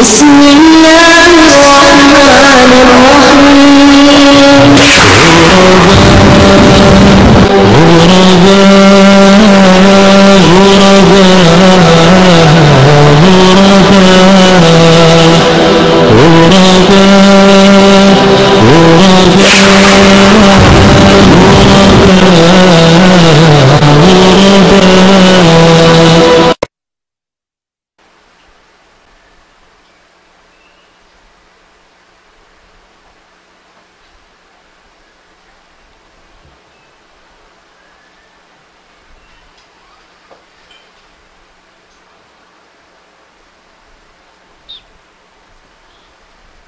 بسم الله الرحمن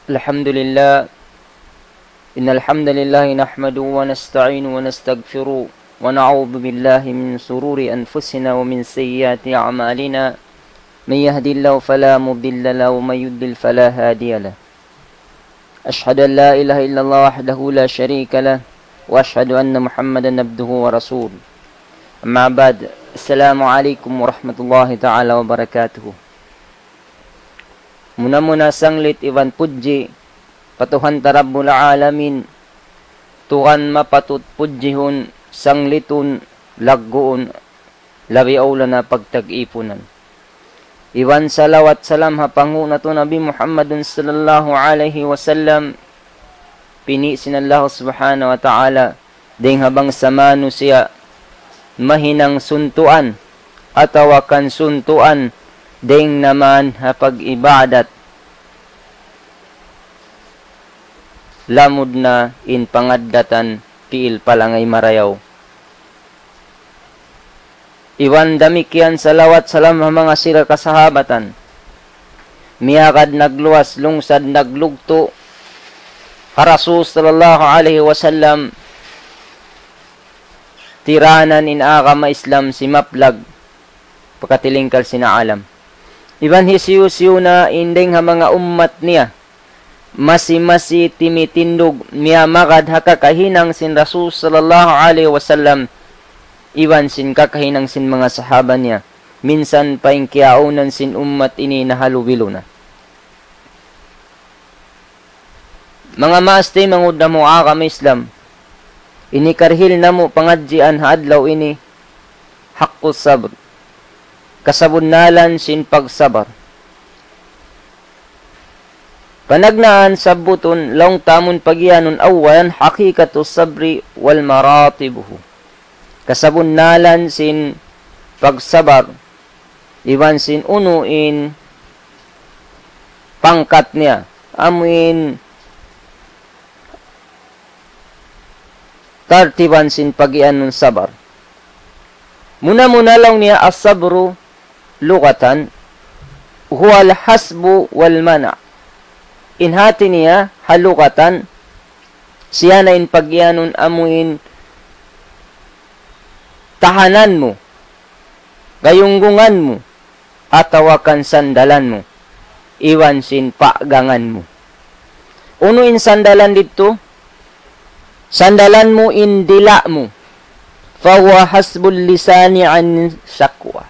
الحمد لله إن الحمد لله نحمده ونستعين ونستغفره ونعوذ بالله من شرور أنفسنا ومن سيئات أعمالنا من يهدي الله فلا مضل له ومن يضلل فلا هادي له أشهد أن لا إله إلا الله وحده لا شريك له وأشهد أن محمدا عبده ورسوله أما بعد السلام عليكم ورحمة الله تعالى وبركاته. Muna sanglit iwan puji patuhan tarabbul alamin tuhan mapatut pujihun sanglitun lagguun labi aula na pagtag-ipunan. Iwan salawat salam hapangu na to Nabi Muhammadun sallallahu alaihi wasallam pini sinallahu subhanahu wa ta'ala ding habang samano siya mahinang suntuan atawakan suntuan ding naman hapag-ibadat lamud na in pangaddatan tiil palangay marayaw. Iwan damikian salawat salam mga sira kasahabatan miyakad nagluwas lungsad naglugto Rasul sallallahu alaihi wasallam tiranan in agama Islam si maplag pagkatilingkal sinaalam. Iban hisiyo na indeng ha mga ummat niya masi timitindog miya makad hakakahinang sin Rasul sallallahu alaihi wasallam iwan sin kakahinang sin mga sahaba niya minsan paing kiaunan sin ummat ini nahalubilo na. Mga maaste mangudna mo akam Islam ini karhil na mo pangadjian haadlaw ini haqqus sabr kasabunnalan sin pagsabar. Panagnaan sabuton laong tamon pagyanon awalan hakikatu sabri wal maratibuhu. Kasabunnalan sin pagsabar iwan sin unuin pangkat niya amuin tartiban sin pagyanon sabar. Muna lang niya as-sabru lugatan huwa al-hasbu wal mana'. Inhati niya halukatan siya na in pagyanon amuin tahanan mo gayunggungan mo atawakan sandalan mo iwan sin pagangan mo. Uno in sandalan dito sandalan mo in dila mo fahuwa hasbul lisani an syakwa.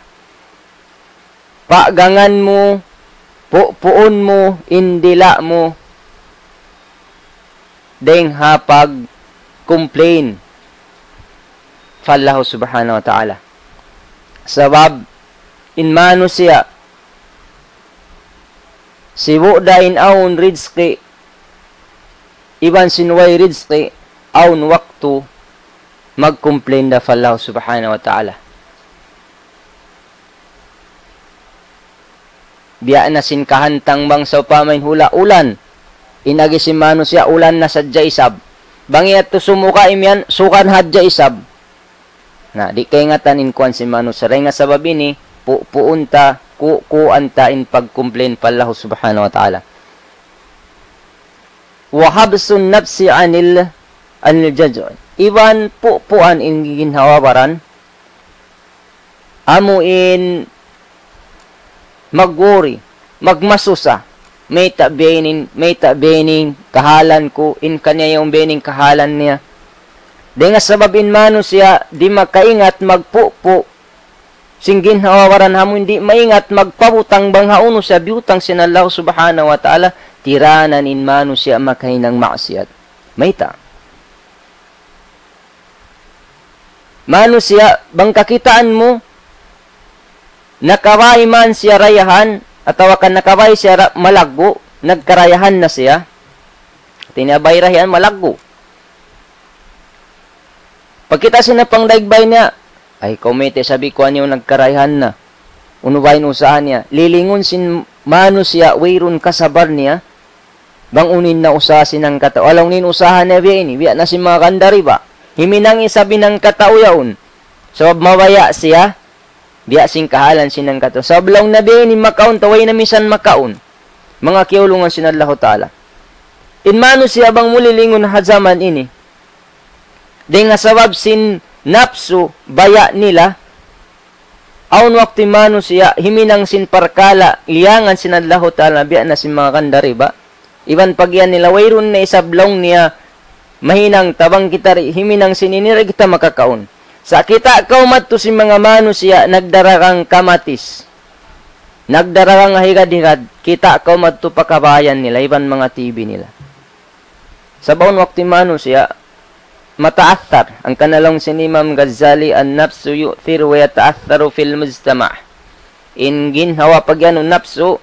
Pagangan mo puon mo, indila mo, deng hapag complain fallahu subhanahu wa ta'ala. Sabab, inmano siya, sibu dain aun rizki, iban sinway rizki, aun waktu, mag-complain da fallahu subhanahu wa ta'ala. Biya na sin kahantang bang sa pamain hula ulan. Inagi si mano siya ulan na sadya isab. Bangiat to sumuka imyan sukan hadya isab. Na di kay nga tanin kuan si mano sa nga sabab ini puunta kuanta in pagkumplain pallahu subhanahu wa ta'ala. Wa habsun nafsi anil jaj'. Iwan puan in ginhawabaran. Amuin mag-worry, magmasusa, may tabening kahalan ko, in kanya yung bening kahalan niya. Di nga sababin mano siya, di makaingat magpupo singgin hawawaran hamo hindi maingat magpabutang banghauno sa biutang sinallahu subhanahu wa ta'ala tiranan in manu siya makahinang maksiat. Mayta. Manu siya bang kakitaan mo nakaway man siya rayahan atawa kan nakaway siya malaggo nagkarayahan na siya tinabay rayahan malaggo. Pagkita siya na pang daigbay niya, ay komete sabi ko anyo nagkarayahan na. Unubayin usahan niya. Lilingon sin mano siya, wayron kasabar niya. Bang unin na usasin ng katao. Alang nin usahan niya biya ini. Biya na si mga kandari ba? Himinang isabi ng katao yaon. So, mawaya siya. Biya sing kahalan sinang katao. So, ablaw na biya ini makaon. Taway na misan makaon. Mga kiulungan sinallahu ta'ala. In mano siya bang mulilingon hazaman ini. Di nga sabab sin napsu baya nila aun wakti mano siya himinang sin parkala liyangan sinadlahu ta'ala biya na sin mga kandari ba iban pagyan nila wayron na isablong niya mahinang tabang kita himinang sininira kita makakaon sa kita kaumat to sin mga mano siya nagdarakang kamatis nagdarakang higad-higad kita kaumat to pakabayan nila iban mga TV nila sa baon wakti mano siya mataathar ang kanalong si Imam Ghazali an-nafsu yu'thir wa yata'atharu fil mujtama' in ginhawa pag yan nafsu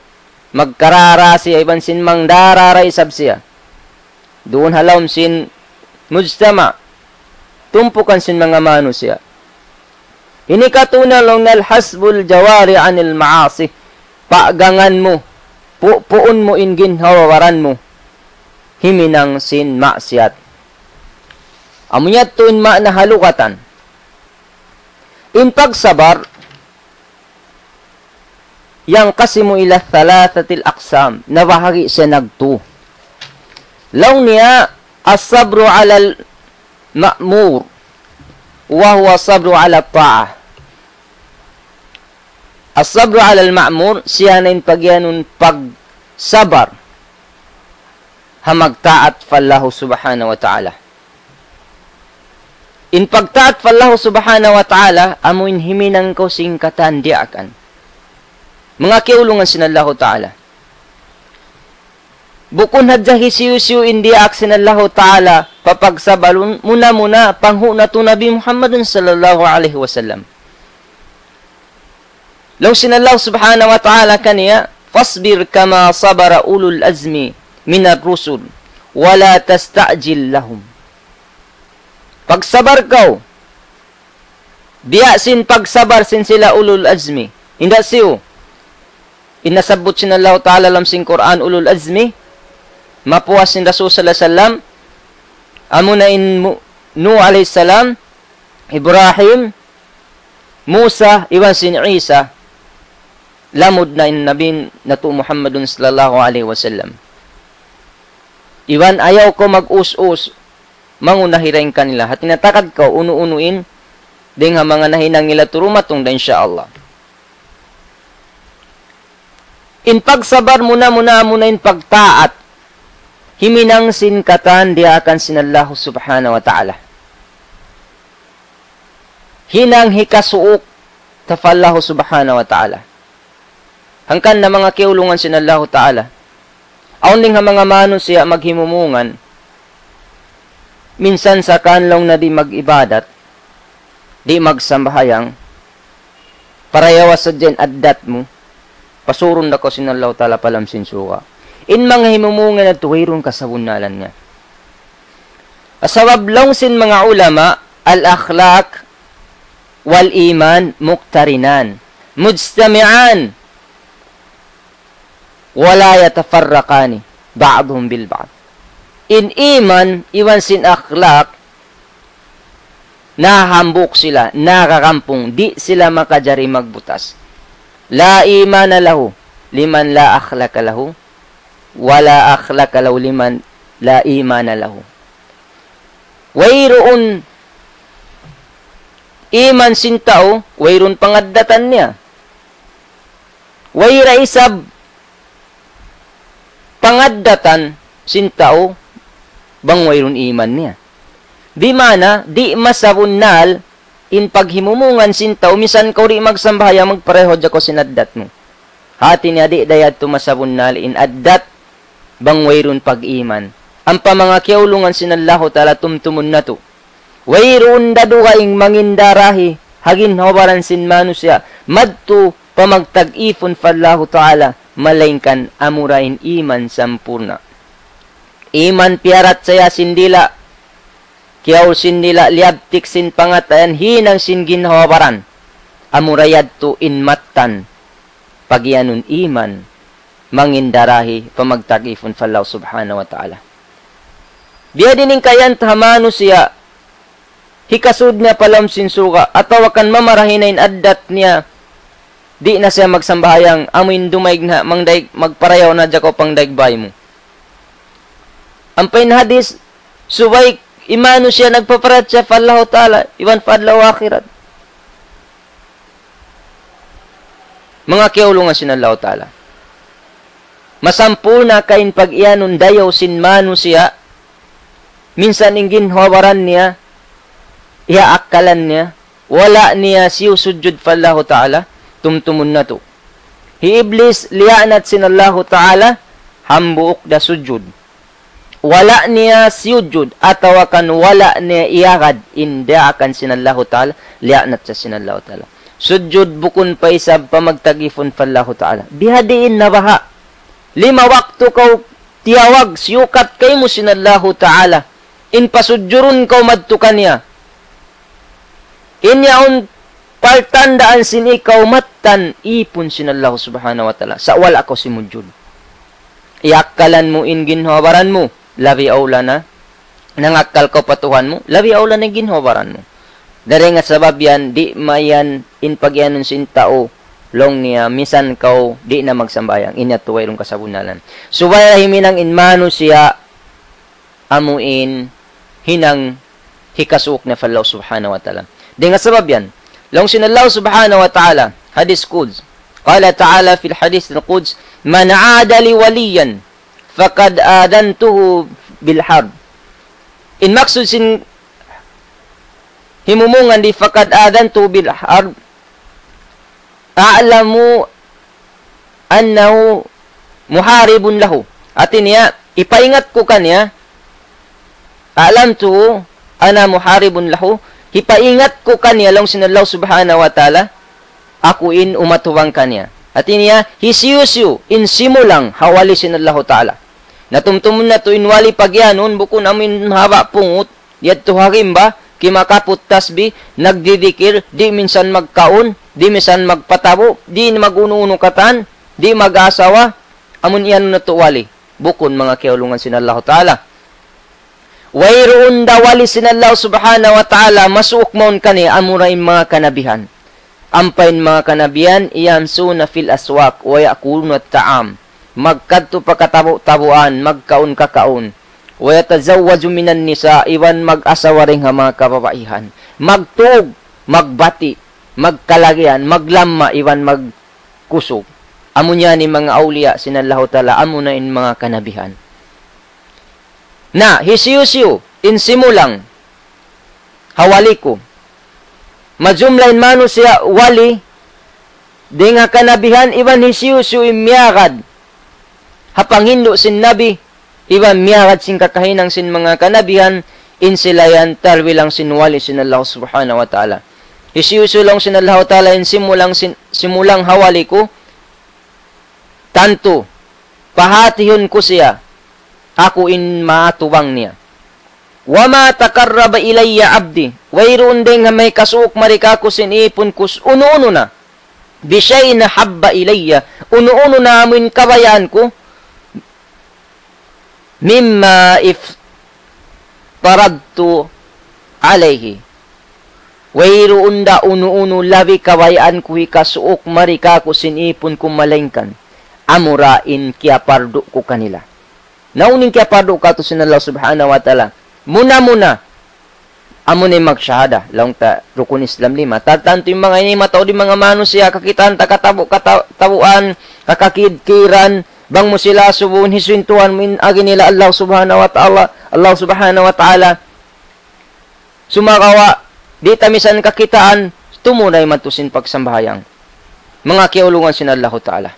magkarara siya iban sin mang dararay sab siya doon halawm sin mujtama' tumpukan sin mga mano siya ini katunalong nal hasbul jawari anil ma'asi pagangan mo puun mo in ginhawa waran mo himinang sin maksiat amunyat tuin ma na halukatan. In pagsabar, yang kasimu ila thalathatil aqsam, na bahagi siya nagtu. Law niya, as-sabru ala al-ma'mur, wa huwa sabru ala ta'ah. As-sabru ala al-ma'mur, siya na in pagyanun pagsabar, hamagtaat fallahu subhanahu wa ta'ala. In pagtaat fallahu subhanahu wa ta'ala, amuin himinang ko singkatan diakan. Mga kiulungan sinallahu ta'ala. Bukun hadja hisiyu-siyu indiak sinallahu ta'ala, papagsabalun muna panghuna to Nabi Muhammadun sallallahu alaihi wasallam. Law sinallahu subhanahu wa ta'ala kaniya, fasbir kama sabara ulul azmi minar rusul, wala tasta'jil lahum. Pagsabar kau. Biya sin pagsabar sin sila ulul azmi. Inda siyo. Inasabot sin Allah Ta'ala lam sin Quran ulul azmi. Mapuas sin Rasul sallallahu alaihi wasallam. Amuna in Nuh alaihi salam. Ibrahim. Musa. Iwan sin Isa. Lamud na in Nabi natu Muhammadun sallallahu alaihi wasallam. Iwan ayaw ko mag-us-us. Mangunahirain kanila. At tinatakad ka, unu-unuin, ding ha mga nahinang nila turumatong da insyaallah. In pagsabar muna in pagtaat, himinang sinkatan dia akan sinallahu subhanahu wa ta'ala. Hinang hikasuok, tafallahu subhanahu wa ta'ala. Hangkan na mga kiulungan sinallahu ta'ala. Aun ding ha mga mano siya maghimumungan, minsan sa kanlong na di mag-ibadat, di magsambahayang, parayawa sa dyan addat mo, pasurun na ko sinalaw tala palam sinsuka. In mga himumungan na tuwirong kasabunalan niya. Asawab sin mga ulama, al-akhlaq wal iman muktarinan, mujtami'an, wala yatafarraqani, ba'dhum bil ba'd. In iman, iwan sin akhlaq, nahambok sila, nakakampong, di sila makajari magbutas. La imana lahu, liman la akhlaqa lahu, wala akhlaqa lahu liman la imana lahu. Wayroon, iman sin tao, wayroon pangaddatan niya. Wayra isab, pangaddatan sin tao, bang wayron iman niya. Di mana, di masabunnal in paghimumungan sintaw, misan kaw di magsambahaya, magpareho dya ko sinaddat mo. Hati niya di dayad tumasabon nali, in addat bang wayron pag-iman. Ang pamanga kiyaulungan sinallahu ta'ala tumtumun na to. Wayron dadukaing mangindarahi, hagin hawaran sin manusya, madto pamagtag-ifon fallahu ta'ala, malaingkan amurain iman sampurna. Iman piarat saya sindila, kiyaw sindila liabtik sin pangatayan, hinang sin ginhawaran, amurayad to inmatan, pagyanun iman, mangindarahi, pamagtag-ifon fallahu subhanahu wa ta'ala. Biya dining kayan tamano siya, hikasud niya palam sinsuka, atawakan mamarahinain addat niya, di na siya magsambahayang, amin dumayg na, mangdaig, magparayaw na dyan ko pang daigbay mo. Ang painhadis, subay, imano siya, nagpaparat siya, fallahu ta'ala, iwan fadlaw akhirat. Mga kiyaulungan sinallahu ta'ala. Masampu na kain pag-iyanon dayaw sinmano siya, minsan ingin hawaran niya, iaakalan niya, wala niya siyo sujud fallahu ta'ala, tumtumun na to. Hi iblis liyanat sinallahu ta'ala, hambuok da sujud. Wala niya sujud, atawakan wala niya iagad, inda akan sinallahu ta'ala, liyanat sa sinallahu ta'ala. Sujud bukun pa isab pamagtagifon fallahu ta'ala. Bihadiin na baha. 5 waktu kau tiyawag, siyukat kay mo sinallahu ta'ala. In pasudjurun kau madtukan niya. Inyaon paltandaan sin ikaw matan, ipon sinallahu subhanahu wa ta'ala. Sa wala ko si mujud. Iakalan mo in ginhawaran mo, labi aula na. Nangakal ko patuhan mo, labi aula na ginhawaran mo. Dari nga sabab yan, di mayan in pagyanon sin tao, long niya, misan kau, di na magsambayang, inatuway rong kasabunalan. Subaya himinang inmano siya, amuin, hinang hikasuk na fallahu subhanahu wa ta'ala. Di nga sabab yan, long sinallahu subhanahu wa ta'ala, hadis Quds, qala ta'ala fil hadis al Quds, man aada li waliyan, fakad adantuhu bil harb. In maksud sin himumungan di fakad adantuhu bil harb, a'lamu annahu muharibun lahu. Atin niya, ipaingat ko kanya, alam to, ana muharibun lahu, hipaingat ko kanya lang sinallahu subhanahu wa ta'ala, ako in umatuwang kanya. At niya, hisiyusyu, in simulang, hawali sinallahu ta'ala. Natumtumun na to, inwali pagyanon, bukun amin haba pungut, yad to harimba, kimakaput tasbi, nagdidikir, di minsan magkaon, di minsan magpatabo, di magununo katan, di mag-asawa, amun iyan na to wali. Bukun mga kiyaulungan sinallahu ta'ala. Wayroon dawali sinallahu subhanahu wa ta'ala, masuok maun kani amurain mga kanabihan. Ampain mga kanabihan, iyamsuna fil aswak, waya kulun at ta'am. Magkadto pakatabo-tabuan, magkaon kakaon. Waya tazawwaju minan nisa, iwan mag-asawa ring mga kababaihan. Magtug, magbati, magkalagyan, maglamma, iwan magkusog. Amo niya ni mga aulia sinallahu ta'ala, amo na in mga kanabihan. Na, hisiyusiyo, insimulang, hawali ko. Majumlain mano siya, wali, di nga kanabihan, iwan hisiyusiyo imyagad. Hapangindo sin nabi, iwan miyagad sin kakahinang sin mga kanabihan, insilayan, talwilang sinwali sinallahu subhanahu wa ta'ala. Hisiyusiyo lang sinallahu ta'ala, simulang hawali ko, tanto, pahatihon ko siya, ako in maatuwang niya. Wama takarraba ilayya abdi. Wayroon din nga may kasuok marika ko sinipon kus uno-uno na. Bishay na habba ilayya. Uno-uno na amin kabayan ko. Mimma if paradtu alayhi. Wayroon da uno-uno labi kabayan ko ikasuok marika ko sinipon ko malengkan. Amurain kia pardo ko kanila. Nauning kaya pardo ka to sinallahu subhanahu wa ta'ala. Muna-muna, amo na magsyahada. Laong ta, rukun Islam 5. Tatanto yung mga ini, matao di mga mano siya, kakitaan, takatabuan, kakakidkiran, bang mo sila subun, hiswintuhan, min agi nila Allah subhanahu wa ta'ala, Allah subhanahu wa ta'ala. Sumakawa, Di tamisan kakitaan, tumunay matusin pagsambahayang. Mga kiulungan sin Allah Ta'ala.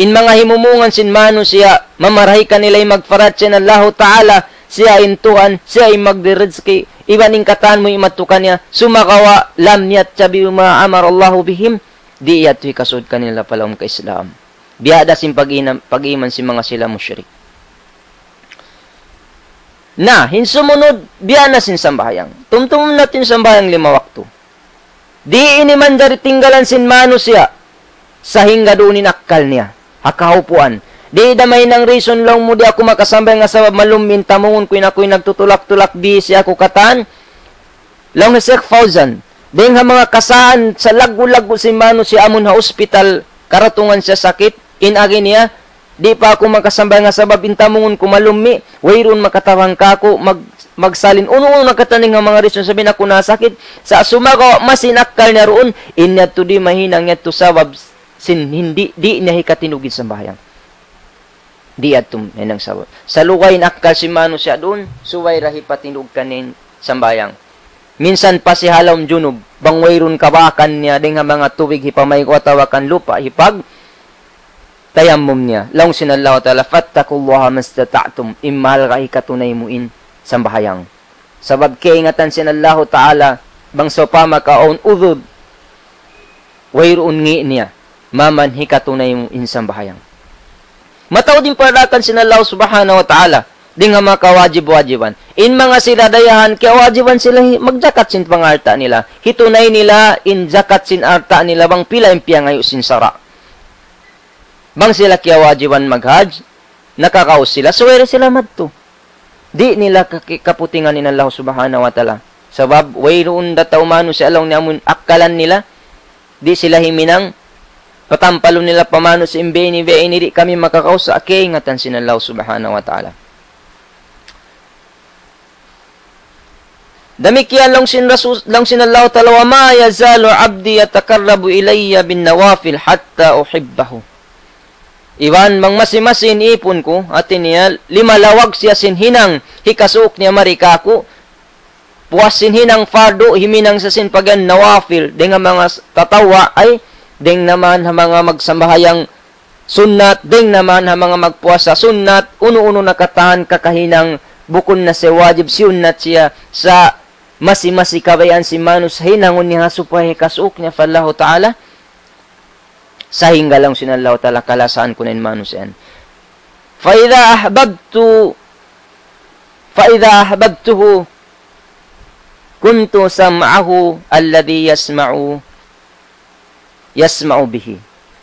In mga himumungan sin mano siya, mamarahi ka nila'y magfarat sin Allah Ta'ala, siya intuhan, siya ay magdirizki, iban ingkatan mo imatukan niya, sumakawa, lam niyat sabi uma'amar Allahu bihim, di iyato'y kasud kanila palawang ka-Islam. Biyada sin pag-iman si mga sila musyrik. Na, hinsumunod, biyana sin sambahayang. Tumtumum natin sambahayang 5 waktu. Di iniman dari tinggalan sin mano siya, sa hingga doon inakkal niya, hakahupuan. Di damay ng reason lang mo di ako makasambay nga sa malumin tamungon ko ako'y nagtutulak-tulak di siya ako katan. Lang na 6,000. Ding ha mga kasaan sa lagu-lagu si mano siya amon ha ospital, karatungan siya sakit, inagi niya, di pa ako makasambay nga sabab intamungon ko malumi, wayron makatawang ka ako, magsalin. Uno nakataning nga mga reason sabi na ko nasakit, sa sumagaw masinakal niya roon, inya to di mahinang niya to sabab sin hindi di niya hikatinugin sa bahayang. Di atum nenang sabab. Sa lukay nakal si mano siya doon, suway rahi patinog kanin sambayang. Minsan pa si halawm junub, bangwayron kabakan niya ding mga tubig hipamay ko tawakan lupa hipag tayammum niya. Laung sinallahu ta'ala fattaqullaha mastata'tum immal rahi katunay muin sambahayang. Sabab kaingatan sinallahu ta'ala bang sopama kaon udud wayron ngi niya maman hikatunay muin sambahayang. Mataw din parakan sinallahu subhanahu wa ta'ala di nga mga kawajib-wajiban. In mga sila dayahan, kaya wajiban sila magjakat sin pangarta nila. Hitunay nila, in jakat sin arta nila, bang pila impia ngayon sin sara. Bang sila kaya wajiban maghaj, nakakaos sila, suwere sila madto. Di nila kaputingan ni Allah subhanahu wa ta'ala. Sabab, wayroon data umano si along niyamun akkalan nila, di sila himinang, patampalo nila pamano si imbeni, di kami makakaos sa ingatan sin Allah subhanahu wa ta'ala. Damikian lang sin Allah ta'ala wa ma yazalu abdi yatakarrabu ilayya bin nawafil hatta uhibbahu. Iwan mang masimasin ipon ko atin niya limalawag siya sinhinang hikasuk niya marikaku puas sinhinang fardo himinang sa sin pagan nawafil ding mga tatawa ay ding naman ha mga magsambahayang sunnat ding naman ha mga magpuasa sunnat uno-uno nakatahan kakahinang bukon na si wajib sunnat siya sa masi kabayan si manus hinangon niya supaya kasuk niya fallahu ta'ala sa hingga lang sinallahu ta'ala kalasaan ko na manus yan fa idha ahbabtuhu kuntu sam'ahu alladhi yasma'u bihi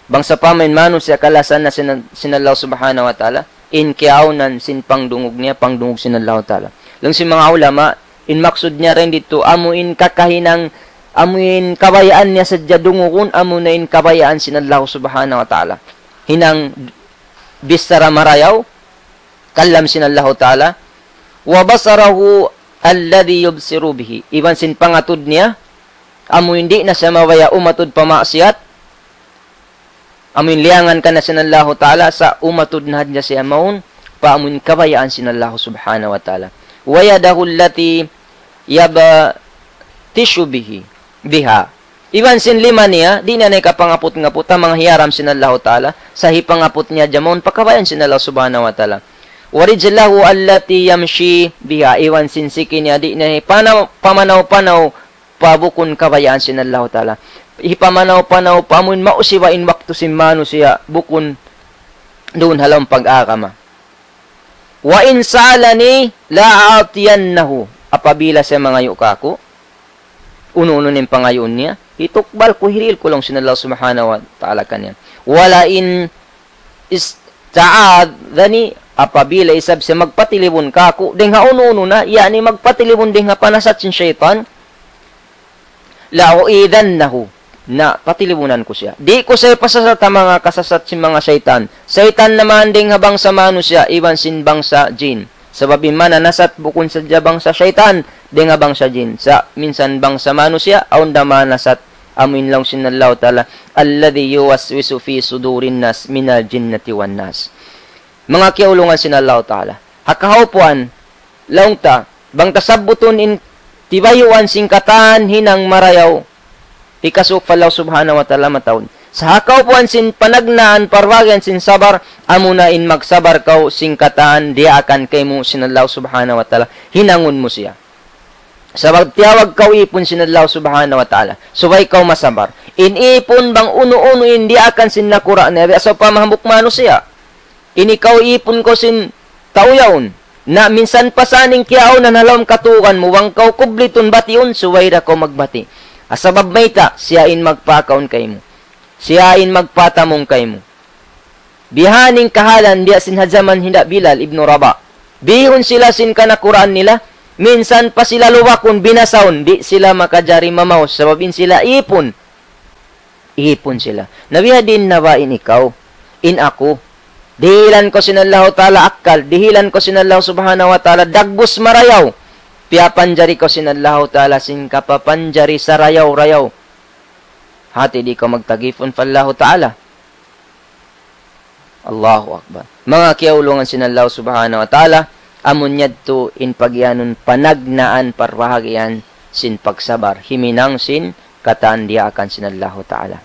bang sa pamain manus siya kalasan na sinallahu subhanahu wa ta'ala in kiaunan sin pangdungog niya pangdungog sinallahu ta'ala lang si mga ulama in maksud niya rin dito, amuin kakahinang, amuin kabayaan niya sa jadungukun, amunain kabayaan sinallahu subhanahu wa ta'ala. Hinang bisara marayaw, kalam sinallahu ta'ala, wa basarahu alladhi yubsiru bihi. Iban sin pangatud niya, amuin di na siya mawaya umatud pamaksiat, amuin liangan ka na sinallahu ta'ala, sa umatud na niya siya maun, paamuin kabayaan sinallahu subhanahu wa ta'ala. Wayadahu allati yabatishu biha. Iban sin lima niya, di na kapangapot-ngapot ang mga hiyaram sinallahu ta'ala, sa hipangapot niya jamon, pakabayan sinallahu subhanahu wa ta'ala. Warijlahu allati yamshi biha. Iwan sin siki niya, di na pamanaw-panaw, pabukon kabayaan sinallahu ta'ala. Hipamanaw-panaw, pamun mausiwain waktu simano siya, bukon doon halang pag-akama. Wa in sa'alani la'atiyannahu. Apabila sa mga yukaku, uno-uno ning pangayon niya, itukbal ko hiril ko lang sinallahu subhanahu wa ta'ala kanya. Wala in ista'adhani, apabila isab sa magpatilibon kako, ding ha uno-uno na, yani magpatilibon ding ha panasat sin syaitan, la'uidannahu. Na patilibunan ko siya. Di ko siya pasasat mga kasasat si mga syaitan. Syaitan naman ding habang sa mano siya, iban sin bang sa jin. Sabab imana nasat bukon sa jabang sa syaitan, ding habang sa jin. Sa minsan bang sa mano siya, aun dama nasat amin lang sinallahu ta'ala, alladhi yuwaswisu fi sudurin nas minal jinnati wan nas. Mga kiulungan sinallahu ta'ala. Hakahupuan, laung ta, bang tasabuton in tibayuan singkatan hinang marayaw, ikasuk falaw subhanahu wa ta'ala matawon. Sa hakaw puan sin panagnaan parwagan sin sabar, amuna in magsabar kaw singkatan, di akan kay mo sinalaw subhanahu wa ta'ala, hinangon mo siya. Sa pagtiyawag kaw ipon sinalaw subhanahu wa ta'ala, subay kaw masabar. Inipon bang uno-uno hindi akan sin nakura na, asa pa mahamukmano siya. Inikaw ipon ko sin tauyaon, na minsan pasaning kiyaw na nalawang katukan mo, wang kaw kubliton batiun, suway na ko magbati. Asabab may ta, siyain magpakaon kay mo. Siyain magpatamong kay mo. Bihaning kahalan, diya sin hadzaman hinda Bilal ibn Rabah. Bihon sila sin kanakuraan nila, minsan pa sila luwakon, binasawon, di sila makajari mamaos, sababin sila ipon. Ipon sila. Nabiha din nawain ikaw, in ako, dihilan ko sinallahu ta'ala akal, dihilan ko sinallahu subhanahu wa ta'ala dagbus marayaw, piyapanjari ko sinallahu ta'ala sin kapapanjari sa rayaw-rayaw. Hati di ko magtagifon fallahu ta'ala. Allahu Akbar. Mga kiyaulungan sinallahu subhanahu wa ta'ala, amon yadto in pagyanon panagnaan parwahagian sin pagsabar, himinang sin kataan dia akan sinallahu ta'ala.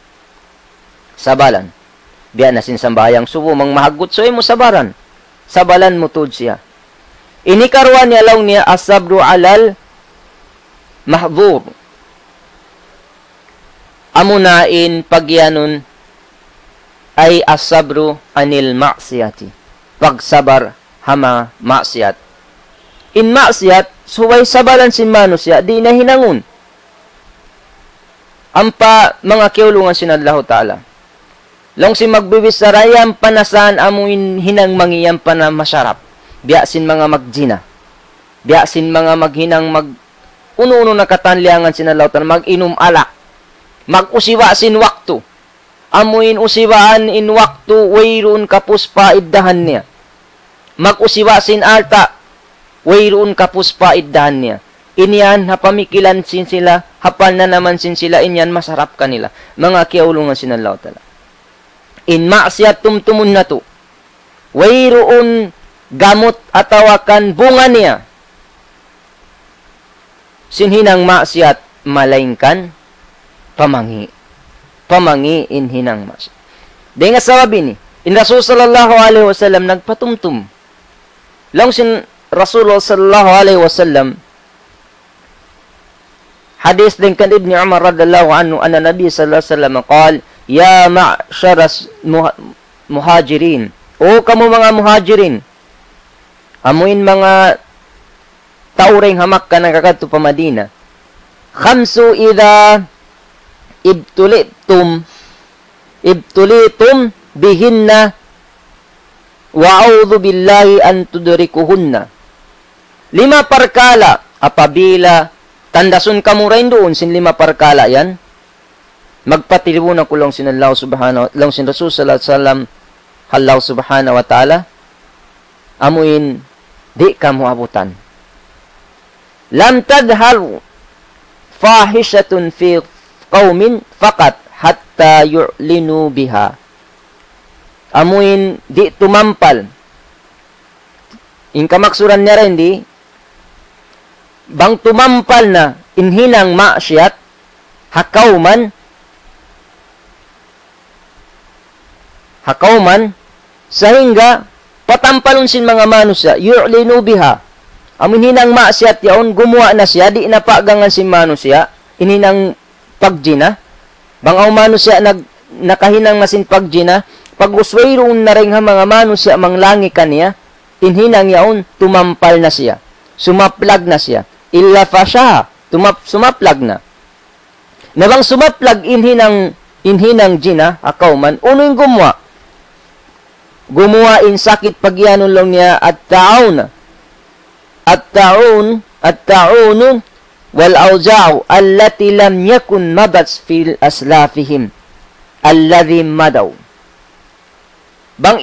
Sabalan. Biya na sinsambayang subo, mang mahagot so mo sabaran. Sabalan mo tud siya. Inikarwan niya law niya asabru alal mahbur. Amunain pagyanon ay asabru anil maksiyati. Pagsabar hama maksiyat. In maksiyat, suway sabalan si mano siya, di na hinangon. Ampa mga kiulungan sinadlahu ta'ala. Long si magbibis sa rayam panasan amuin hinang mangiyam pa na masarap. Biyasin mga magjina. Biyasin mga maghinang uno-uno na katanliangan sinalautan, mag-inom alak. Mag-usiwa sin waktu. Amuin usiwaan in waktu, wayroon kapus pa iddahan niya. Mag-usiwa sin alta, wayroon kapus pa iddahan niya. Inyan, hapamikilan sin sila, hapal na naman sin sila, inyan masarap kanila. Mga kiaulungan sinalautan. In maksiyat tumtumun na to, wayroon gamot atawakan bunga niya. Sinhinang maksiyat malaingkan, pamangi. Pamangi in hinang maksiyat. Di nga sabi ni, in Rasul sallallahu alaihi wasallam nagpatumtum. Lang sin Rasul sallallahu alaihi wasallam, hadis din kan Ibn Umar radallahu anhu, anna Nabi sallallahu alaihi wasallam qal, ya ma'syaras muhajirin. O kamu mga muhajirin. Amuin mga tauring hamak ka nakakadto pa Madina. Khamsu idha ibtulitum bihinna wa a'udhu billahi an tudrikuhunna. 5 parkala apabila tandasun kamu rin doon sin 5 parkala yan. Magpatilibunan ko lang sinallahu subhanahu, lang sin Rasul sallallahu alaihi wasallam, hallaw subhanahu wa ta'ala, amuin, di ka muabutan. Lam tadhar fahishatun fi qawmin faqat hatta yu'linu biha. Amuin, di tumampal. In kamaksuran niya rin, di, bang tumampal na inhinang ma'syat, hakauman, sahingga patampalon sin mga manusia, yu'linu biha. Amun hinang masyat yaon, gumawa na siya, di napagangan sin manusia, ininang pagjina. Bangaw manusia nakahinang masin pagjina, pag uswayroon na rin mga manusia manglangi kaniya, inhinang yaon, tumampal na siya. Sumaplag na siya. Illa fasha, sumaplag na. Nabang sumaplag inhinang jina, akauman, uno yung gumawa. Gumawa in sakit pagyanon lang niya at taun wal auja'u allati lam yakun mabats fil aslafihim alladhi madaw. Bang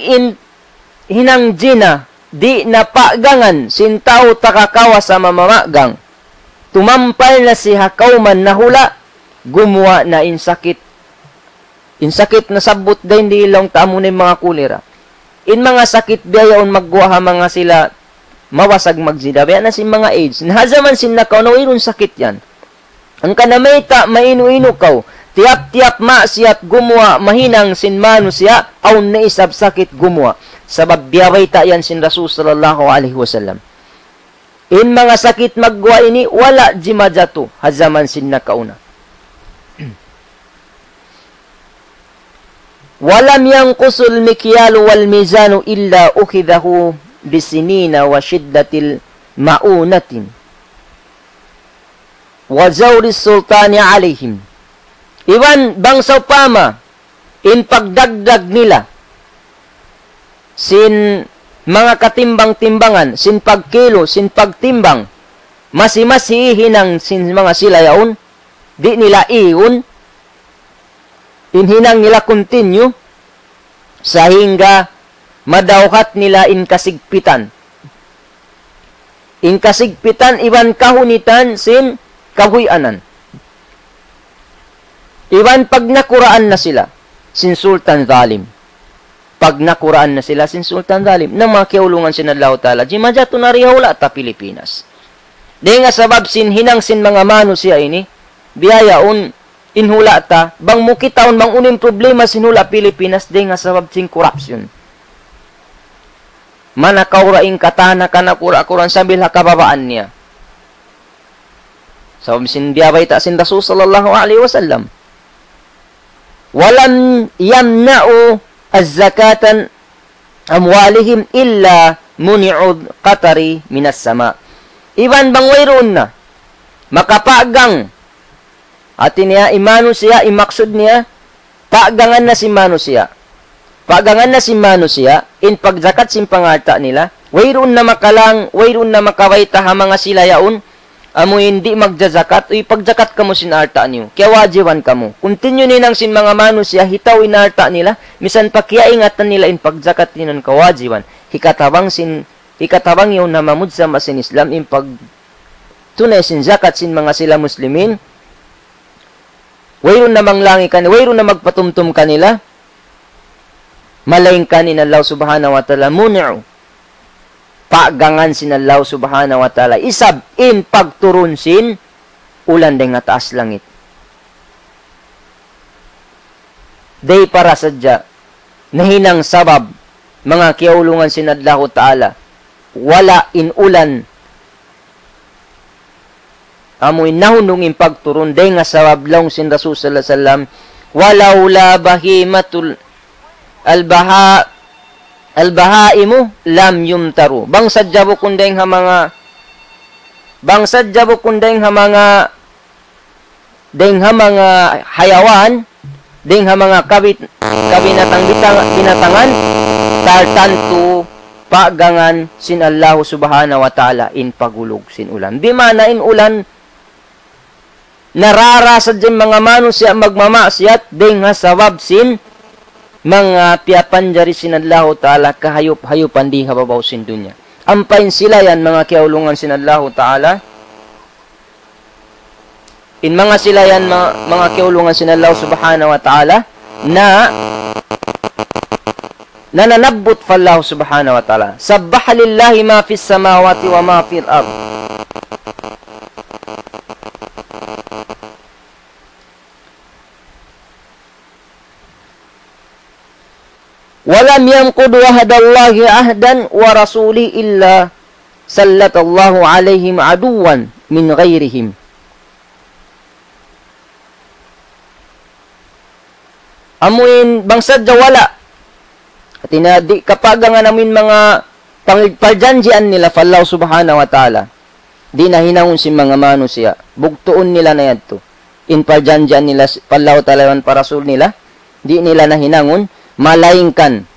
hinang jina di napagangan sin tao takakawa sa mamamagang, tumampal na si hakauman nahula, gumawa na in sakit na sabot din di lang tamo ni mga kulira. In mga sakit biyayon magguha mga sila mawasag magzina. Baya na sin mga AIDS. Nahazaman sin nakaw, nawirun sakit yan. Ang kanamita, mainu-inu kaw. Tiap-tiap maksiat gumwa, mahinang sin manu siya, aw naisab sakit gumwa. Sabab biyaway ta yan sin Rasul sallallahu alaihi wasallam. In mga sakit magwa ini, wala jimajato, hazaman sin nakauna. Walam yanqusul mikyalu wal mizanu illa ukhidahu bisinina wa shiddatil maunatin. Wa zawris sultani alaihim. Iwan bangsa pama, in pagdagdag nila, sin mga katimbang-timbangan, sin pagkilo, sin pagtimbang, masi-masihin ang sin mga silayaon, di nila iyon, inhinang nila continue, sahingga madawhat nila in kasigpitan. In kasigpitan, iwan kahunitan, sin kahuyanan. Iwan pag nakuraan na sila, sin Sultan Zalim. Pag nakuraan na sila, sin Sultan Zalim, nang mga kiulungan sin Allah Ta'ala, jimajato na rihawla ta Pilipinas. Di nga sabab sin hinang sin mga mano siya ini, biyayaon, inhula ta, bang mukitaon, bang uning problema sin hula Pilipinas, di nga sabab sin corruption. Manakauraing katana ka nakura-kuran sabil hakababaan niya. Sabab sin biyabay ta sin Rasul sallallahu alaihi wasallam. Walam yamna'u az-zakatan amwalihim illa muni'ud qatari minas sama. Iban bang wayroon na makapagang atin niya imano siya, imaksud niya pagangan na si mano siya. Pagangan na si mano siya in pagzakat sin pangarta nila. Wayroon na makalang, wayroon na makawayta ha mga sila yaon. Amo hindi magjazakat, uy pagzakat kamo sin arta niyo. Kaya wajiban kamo. Continue ninang sin mga mano siya, hitaw inarta nila, misan pa kaya ingatan nila in pagzakat ninon kawajiban. Hikatabang yun na mamudsa masin Islam in pag tunay sin zakat sin mga sila muslimin. Wayron na manglangi kanila, wayron na magpatumtum kanila. Malaing kanin Allah subhanahu wa ta'ala muni'u. Pagangan sin Allah subhanahu wa ta'ala. Isab in pagturun sin ulan day nga taas langit. Day para sadya nahinang sabab mga kiaulungan sin Allah ta'ala. Wala in ulan. Amoy nahunong in pagturun day nga sabab lang sin Rasul sallallahu alaihi wasallam. Walaula bahimatul albahaimu lam yumtaru. Bang sadya bo kundeng ha mga hayawan, deng ha mga binatangan tartantu pagangan sin Allah subhanahu wa ta'ala in pagulog sin ulan. Di mana in ulan nararasad din mga manusia magmamasyat deng ha sabab sin mga piyapan jari sin Allah ta'ala kahayop-hayupan di hababaw sin dunya. Ampain sila yan mga kiaulungan sin Allah ta'ala. In mga sila yan mga kiaulungan sin Allah subhanahu wa ta'ala na nananabbut fa Allah subhanahu wa ta'ala. Sabbaha lillahi ma fis samawati wa ma fil ard. Walam yanqudu ahdallahi ahdan wa rasuli illa sallatallahu alaihim aduwan min ghairihim. Amuin bangsad wala. At inadi kapag nga namin mga pagjanjian nila fa Allah subhanahu wa ta'ala. Di na hinahon si mga mano siya. Bugtuon nila na yadto. In pagjanjian nila fa Allah ta'ala para rasul nila. Di nila na hinangon. Malaingkan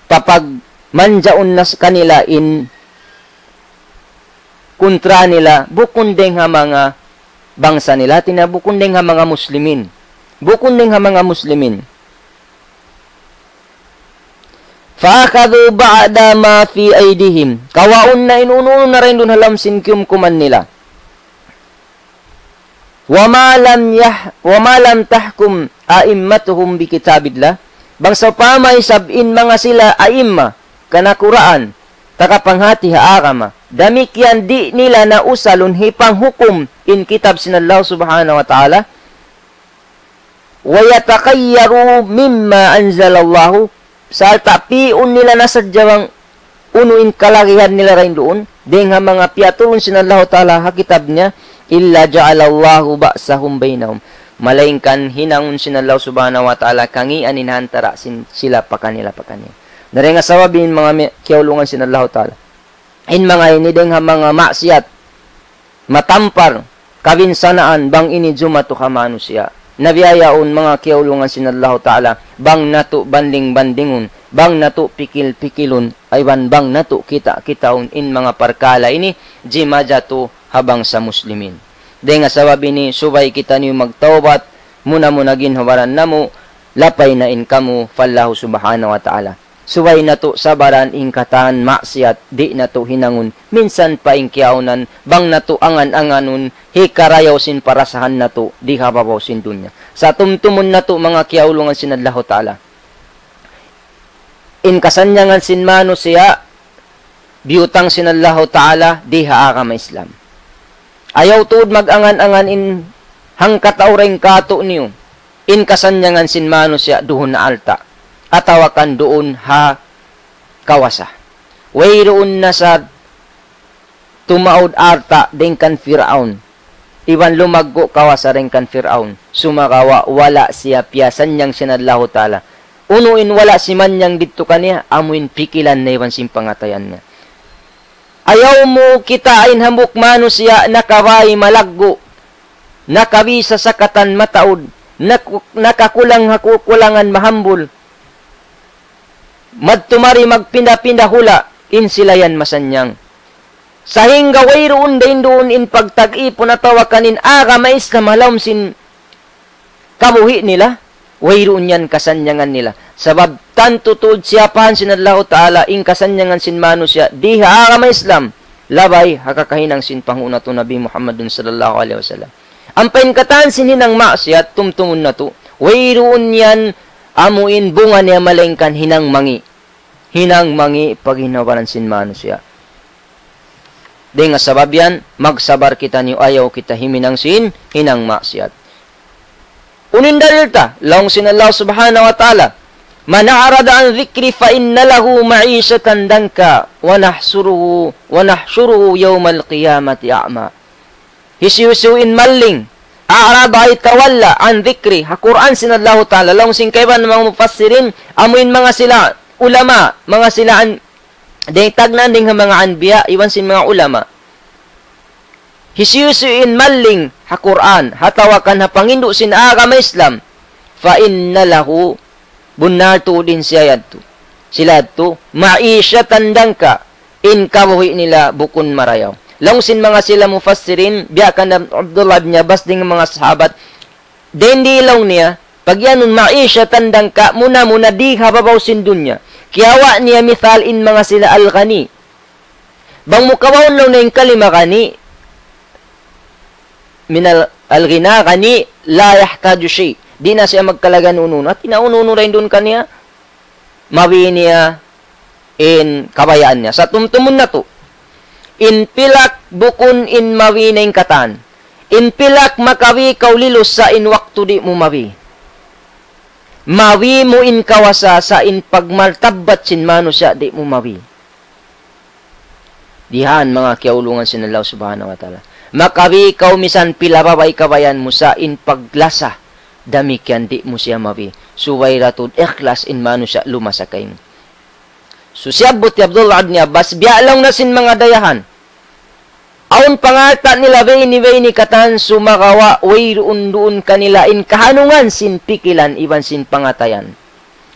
kapag manjaon na kanila in kontra nila bukundeng ha mga bangsa nila tinabukundeng ha mga muslimin faakadu ba'da ma fi aydihim kawaon na inuno na rin dun halam sinkyum kuman nila wa ma lam tahkum a'immatuhum bi kitabillah bangsa pamay sabin mga sila aimma kanakuraan, takapanghati haarama. Damikyan di nila na usalun hipang hukum in kitab sinallahu subhanahu wa ta'ala. Wa yatakayyaru mimma anzalallahu. Sa tapiun nila na sadyawang unuin kalagihan nila rin doon. Ding ha mga piyatulun sinallahu ta'ala hakitab niya. Illa ja'alallahu ba'sahum bainahum. Malaingkan hinangun sinallahu subhanahu wa ta'ala kangian inhantara sila pa kanila. Dari nga sawabin mga kiyaulungan sinallahu ta'ala. In mga inideng ha mga maksiat, matampar, kabinsanaan, bang ini jumatu ka manusia. Nabiyayaon mga kiyaulungan sinallahu ta'ala, bang nato banding-bandingun, bang nato pikil-pikilun, ay bang nato kita-kitaun in mga parkala ini, jimajatu habang sa muslimin. Dahil nga sababi ni, subay kita niyo magtawbat, muna ginhawaran na mo, lapay na in kamu, fallahu subhanahu wa ta'ala. Subay na to sabaran ing katahan maksiat, di na to hinangun, minsan pa ing kiaunan, bang na to angan-anganun, hikarayaw sin parasahan na to, di hababaw sin dunya. Sa tumtumon na to mga kiaulungan sinadlahu ta'ala. In kasanyangan sin mano siya, biyutang sinadlahu ta'ala, di haakama Islam. Ayaw tuod mag-angan-angan in hangkatauring kato niyo. In kasanyangan sin mano siya duhon na alta. Atawakan doon ha kawasa. Wayroon na sa tumaod arta din kan Firaun. Iban lumaggo kawasa rin kan Firaun. Sumakawa wala siya piyasan niyang sinadlahu ta'ala. Unuin wala si man niyang dito kaniya. Amuin pikilan na iban simpangatayan niya. Ayaw mo kitain hamuk mano siya nakaway malaggo, nakabisa sa katan mataod, nakakulang hakukulangan mahambol, madtumari magpinda-pinda hula, insilayan masanyang. Sa hingga wayroon din doon in pagtag-ipon at tawakanin mais na malawm sin kabuhi nila, wayroon yan kasanyangan nila. Sabab tanto tuod siya pahan sinadlahu ta'ala in kasanyangan sin mano siya di haakama Islam labay hakakahinang sin panguna to Nabi Muhammadun sallallahu alaihi wasallam. Ang paingkatan sin hinang maksiat tumtumun na to wayroon yan amuin bunga niya malengkan hinang mangi pag hinawaran sin mano siya. Di nga sabab yan magsabar kita niyo ayaw kita himinang sin hinang maksiat. Unin dalil ta laong sinallahu subhanahu wa ta'ala man arada an dhikri fa inna lahu ma'ishatan danka wa nahshuruhu yawmal qiyamati a'ma. Hisiwisiwin maling arada ay tawalla an dhikri ha Quran sinallahu ta'ala laong singkayban mga mufassirin amuin mga sila ulama mga sila ding tagnan ding mga anbiya iwan sin mga ulama. Hisiwisiwin maling ha Quran hatawakan ha pangindo sin agama Islam fa inna lahu bunar to din siya yadto. Sila to maisyatan dangka in kabuhi nila bukun marayaw. Langsin mga sila mufassirin biyakan na Abdullah ibn Abbas ding mga sahabat dendi law niya pagyanon maisyatan dangka muna di hababaw sin dunya. Kiyawa niya mithal in mga sila al-ghani. Bang mukawon law na yung kalima ghani min al-ghina ghani la yahtaju shay. Di na siya magkalagan ununo. At tinaununo rin doon kaniya. Mawi niya in kabayaan niya. Sa tumtumun na to. In pilak bukun in mawi na yung katan. In pilak makawi kaulilos sa in waktu di mo mawi. Mawi mo in kawasa sa in pagmaltabat sin mano siya di mo mawi. Dihan mga kiaulungan sinalaw subhanahu wa ta'ala. Makawi kaumisan pilababay kabayan mo sa in paglasa. Damikyan di mo siya mawi. Suway ratud ikhlas in mano siya lumasakay mo. So siyabot ni Abdullah ibn Abbas, bialaw na sin mga dayahan. Aun pangata nila ni katan sumakawa, wayroon doon kanila in kahanungan sin pikilan, iban sin pangatayan.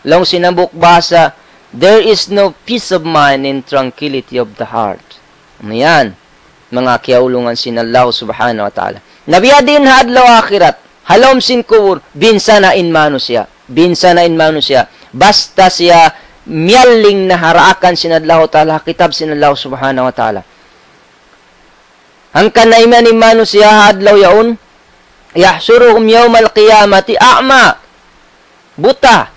Long sinabok basa, there is no peace of mind and tranquility of the heart. Ano yan? Mga kiaulungan sin Allah subhanahu wa ta'ala. Nabiya din hadlaw akhirat. Halom sin kubur, binsa na in mano siya. Basta siya miyaling na haraakan sinadlahu ta'ala, kitab sinadlahu subhanahu wa ta'ala. Hangkan na iman mano siya hadlaw yaon, yahsuruhum yawmal qiyamati a'ma. Buta.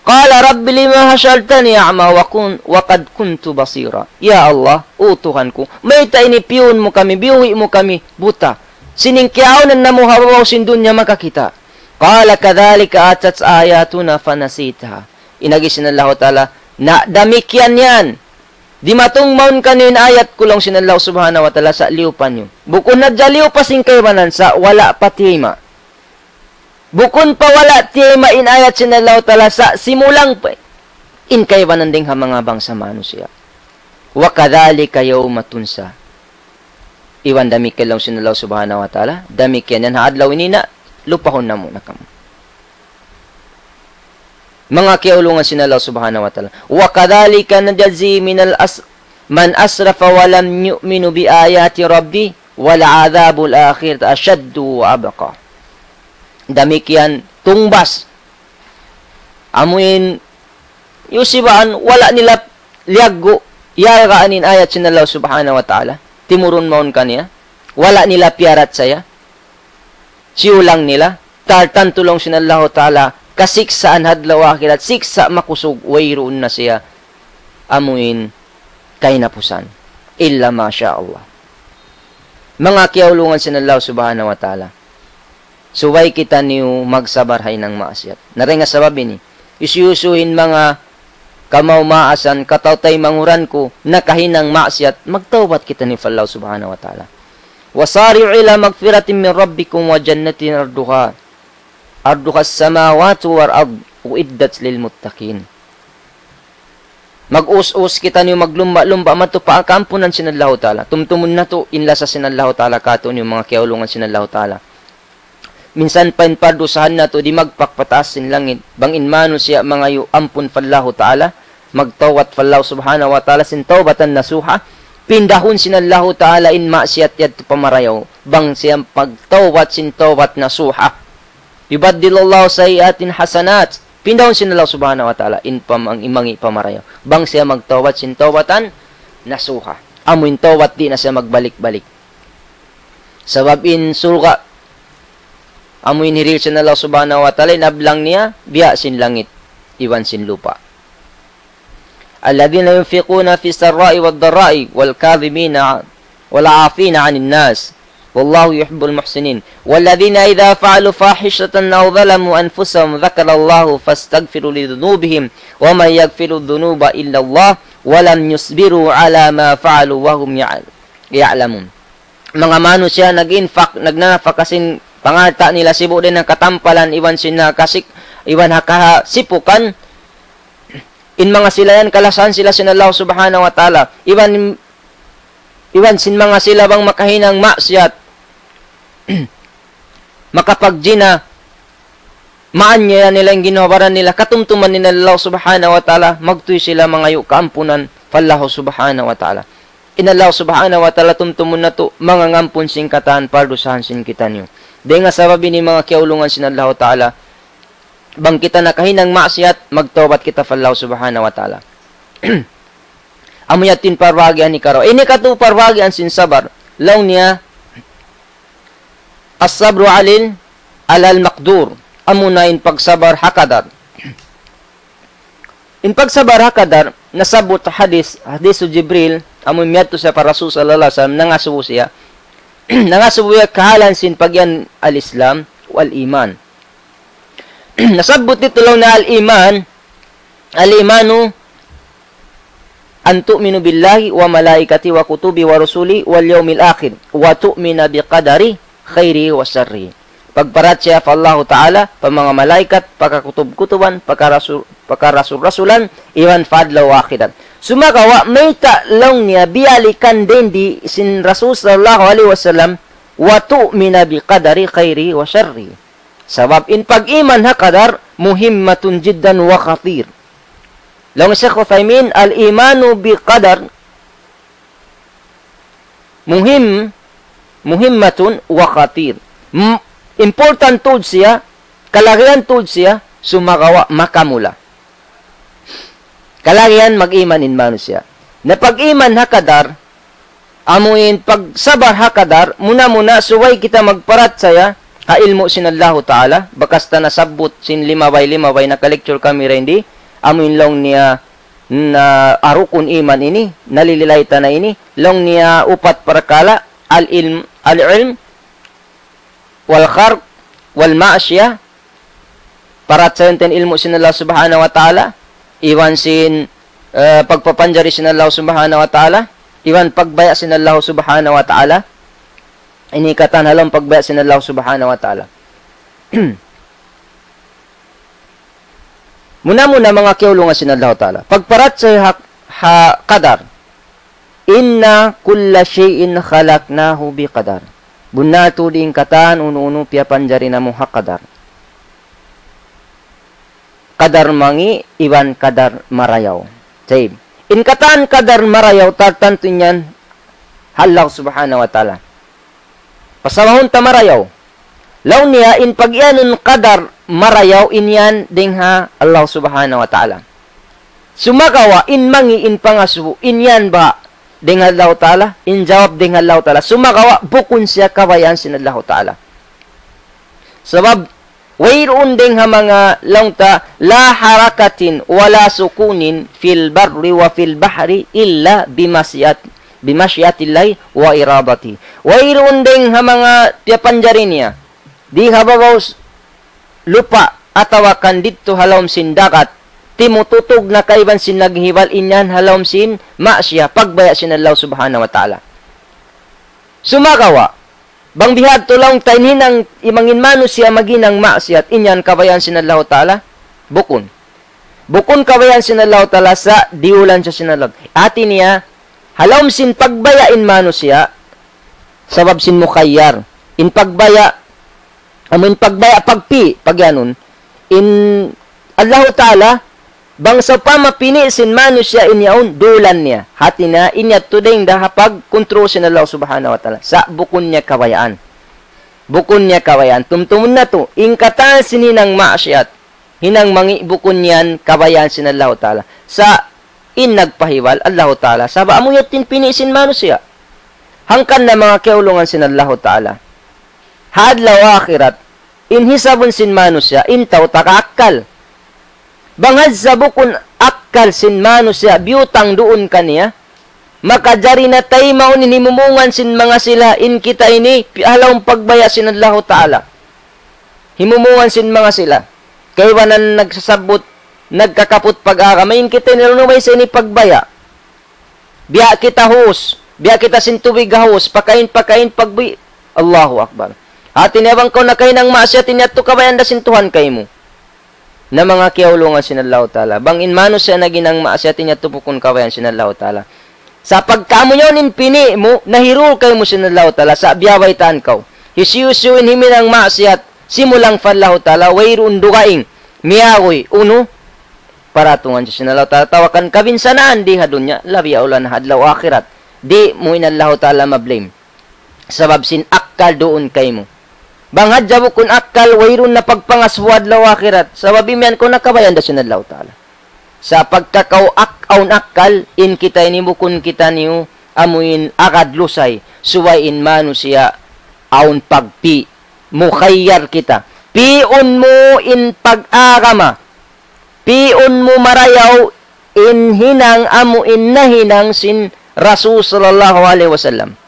Qala rabbi lima hasyaltani a'ma wa qad kuntu basira. Ya Allah, utuhan ko, may tainipiyun mo kami, biuhi mo kami, buta. Siningkiyaw na namuhawaw sindunya makakita. Qala kadhalika atat ayatuna fanasitaha. Inagisin Allah Ta'ala, na damikyan yan. Di matungmaon kanin ayat kulong sinallahu subhanahu wa ta'ala sa liupan yun. Bukun na djaliw pasing kaymanan sa wala patima. Bukun pa wala tima in ayat sinallahu ta'ala sa simulang pa. In kaymanan ding mga bangsa manusia. Wa kadhalika yawma tunsa. Iwan damikyan lang sinallahu subhanahu wa ta'ala. Damikyan yan haadlaw inina. Lupahon na muna kamo. Mga kiaulungan sinalaw subhanahu wa ta'ala. Wa kadhalika najzi man asrafa wa lam yu'minu bi ayati rabbi wal adzabul akhir ashaddu wa abqa. Damikian tungbas. Amuin yusibaan wala nila liaggo yargaanin ayat sinalaw subhanahu wa ta'ala. Timurun maun kaniya. Wala nila piarat saya. Siulang nila. Tartan tulong sinallahu ta'ala kasiksaan hadlaw akhirat, siksa makusog, wayroon na siya amuin kay napusan. Illa masya Allah. Mga kiaulungan sinallahu subhanahu wa ta'ala. Suway kita niyo magsabarhay ng maasyat. Naring nga sababin ni, isyusuhin mga kamau-maasan, katawtay manguran ko, nakahinang maasyat, magtawbat kita ni Allah subhanahu wa ta'ala. Wasari'u ila magfiratin min rabbikum wa jannatin arduha. Ardukas samawati wal ard uiddat lil muttaqin. Mag-us-us kita niyo maglumba-lumba mato pa kampunan sinallahu ta'ala. Tumtumun na to inla sa sinallahu ta'ala kato niyo mga kiaulungan sinallahu ta'ala. Minsan pa pardusahan na to di magpakpataas sin langit. Bangin mano siya mga yu ampun fallahu ta'ala. Magtawat fallahu subhanahu wa ta'ala sin tawbatan nasuha. Pindahon sinallahu ta'ala in ma'siyat yad pamarayaw. Bang siya pagtawat sin tawbat nasuha. Yubaddilullahu sayiatin hasanat. Pindahon sinallahu subhanahu wa ta'ala in imangi pamarayo. Bang siya magtawat sin tawbatan nasuha. Amuin tawat di na siya magbalik-balik. Sabab in surga. Amuin hiril sinallahu subhanahu wa ta'ala inablang niya biya sin langit. Iwan sin lupa. Alladhina yunfiquna fi sarra'i wad dharra'i wal kadhimina wal 'afina 'anil nas. Wallahu yuhibbul muhsinin. Walladhina idza fa'alu fahishatan aw zalamu anfusahum dzakarallaha fastaghfiru lidhunubihim wa man yaghfiru dhunuba illa Allah wa lam yusbiru 'ala ma fa'alu wa hum ya'lamun. Mga manusia nag-infak, nagnanafakasin pangalta nila sibo din ng katampalan iwan sina kasik iwan hakaha sipukan in mga sila yan kalasan sila sinallahu subhanahu wa ta'ala iwan sin mga sila bang makahinang maksiat makapagjina maanya nila yung ginawaran nila katumtuman nila Allah subhanahu wa ta'ala magtuy sila mga yu kaampunan fallahu subhanahu wa ta'ala inallahu subhanahu wa ta'ala tumtumun na to mga ngampun sing katahan pardusahan sin kita niyo di nga sababi ni mga kiaulungan sin Allah ta'ala bang kita nakahinang maksiat magtawbat kita fallahu subhanahu wa ta'ala amuyatin parwagian ni karo ini katu parwagian sin sabar law niya as-sabru alal maqdur amuna in pagsabar hakadar in pagsabar hakadar nasabot hadis Jibril amun miadto sa Rasul sallallahu alaihi wasallam nangasubo siya nangasubo kahalan sin pagyan al-Islam wal iman nasabot dito lang na al-imanu an tu'minu billahi wa malaikati wa kutubi wa rusuli wal yawmil akhir wa tu'mina biqadari khairi wa syarri. Pagparat siya fa Allah Ta'ala, pa mga malaikat, pagkakutub-kutuban, pagkarasul-rasulan, iwan fadla wa akhirat. Sumakawa, may talaw niya, biyalikan din di sin Rasul sallallahu alaihi wasallam, wa tu'mina bi qadari khairi wa syarri. Sabab in pag-iman ha qadar, muhimmatun jiddan wa khatir. Long Sheikh Uthaymin, al-imanu bi qadar, muhimmatun wa khatir. Importanttud siya, kalagiantud siya, sumagawa makamula. Kalagian mag-iman in manu siya. Na pag-iman hakadar, amuin pagsabar hakadar, muna suway kita magparat saya, ka ilmu sinallahu ta'ala, bakas ta nasabot sin limaway na ka-lecture kami rin di, amin long niya na arukun iman ini, nalililayta na ini, long niya upat perkala, al-ilm, wal-kharq, wal-ma'asya, parat sa ilmu sin Allah subhanahu wa ta'ala, iwan sin pagpapanjari sin Allah subhanahu wa ta'ala, iwan pagbaya sin Allah subhanahu wa ta'ala, inikatan halong pagbaya sin Allah subhanahu wa ta'ala. Muna-muna mga kiulungan sin Allah ta'ala. Pagparat sa qadar, inna kulla shay'in khalaqnahu bi qadar. Bunatu ding katan unu-unu pia panjari na muha qadar. Qadar mangi iwan qadar marayaw. Sayib. In katan qadar marayaw tartanto niyan Allah subhanahu wa ta'ala. Pasamahon ta marayaw. Law niya in pagyanun qadar marayaw inyan dingha Allah subhanahu wa ta'ala. Sumagawa in mangi in pangasubo inyan ba dingha Allah ta'ala, in jawab dingha Allah ta'ala. Sumagawa bukun siya kawayan sin Allah ta'ala. Sabab wayroon dingha mga langta la harakatin wala sukunin fil barri wa fil bahri illa bimasyiatillahi wa iradati. Wayroon dingha mga piapanjari niya di hababaw lupa atawakan dito halawm sin dagat timututog na kaiban sin naghiwal inyan halawm sin maasya pagbaya sin Allah subhanahu wa ta'ala. Sumagawa bang bihad tulang tayninang imangin mano siya maginang maasyat inyan kabayan sin Allah ta'ala bukun kabayan sin Allah ta'ala sa diulan siya sin Allah ati niya halawm sin pagbayain mano siya sabab sin mukayyar in pagbaya amin pagbaya pagpi pagyanun in Allah ta'ala bang sa pamapini sin manusya inyaon dulan niya hati na inya tudeng dahapag kontrol sin Allah subhanahu wa ta'ala sa bukun niya kawayaan tumtumun na to ingkatan sininang maasyat hinang mangi bukun niyan kabayaan sin Allah ta'ala sa in nagpahiwal Allah ta'ala sa ba amuyat tin pini sin manusya hangkan na mga keulungan sin Allah ta'ala hadlaw akhirat in hisabun sin manusya intaw takakal bangad sa bukun akkal sin manusya biutang doon kaniya makajari na tay maunin himumungan sin mga sila in kita ini alawang pagbaya sin Allah ta'ala himumungan sin mga sila kaywanan nagsasabot nagkakaput pag-aramayin kita nilunumay sa ini pagbaya biya kita hus biya kita sin tubig hus pakain pagbi Allahu Akbar. Atin ebang ko na kayo ng maasyatin niya ito kabayan da sintuhan kayo mo. Na mga kiyaulungan sinallahu ta'ala. Bang inmano siya na ginang maasyatin niya ito pukun kabayan sinallahu ta'ala. Sa pagkamo nyo nin pini mo, nahirul kayo mo sinallahu ta'ala. Sa biyaway taan kaw. Hisiyusuin himin ang maasyat. Simulang fallahu ta'ala. Wairun dugaing. Miyagoy. Uno. Paratungan siya sinallahu ta'ala. Tawakan kabinsanaan. Di hadun niya. Labi aulan hadlaw akhirat. Di mo inallahu ta'ala mablame. Sabab sin akkal doon kayo mo. Banghad jabo kun akkal wayrun na pagpangaswad law akhirat sabab imian ko nakabayan da sinadlaw ta'ala sa pagkakaw akawn akkal in kita ini bukun kita niyo amuin agad lusay suwain manu siya aun pagpi mukhayyar kita piun mo in pag-agama piun mo marayaw in hinang amu in nahinang sin Rasul sallallahu alaihi wasallam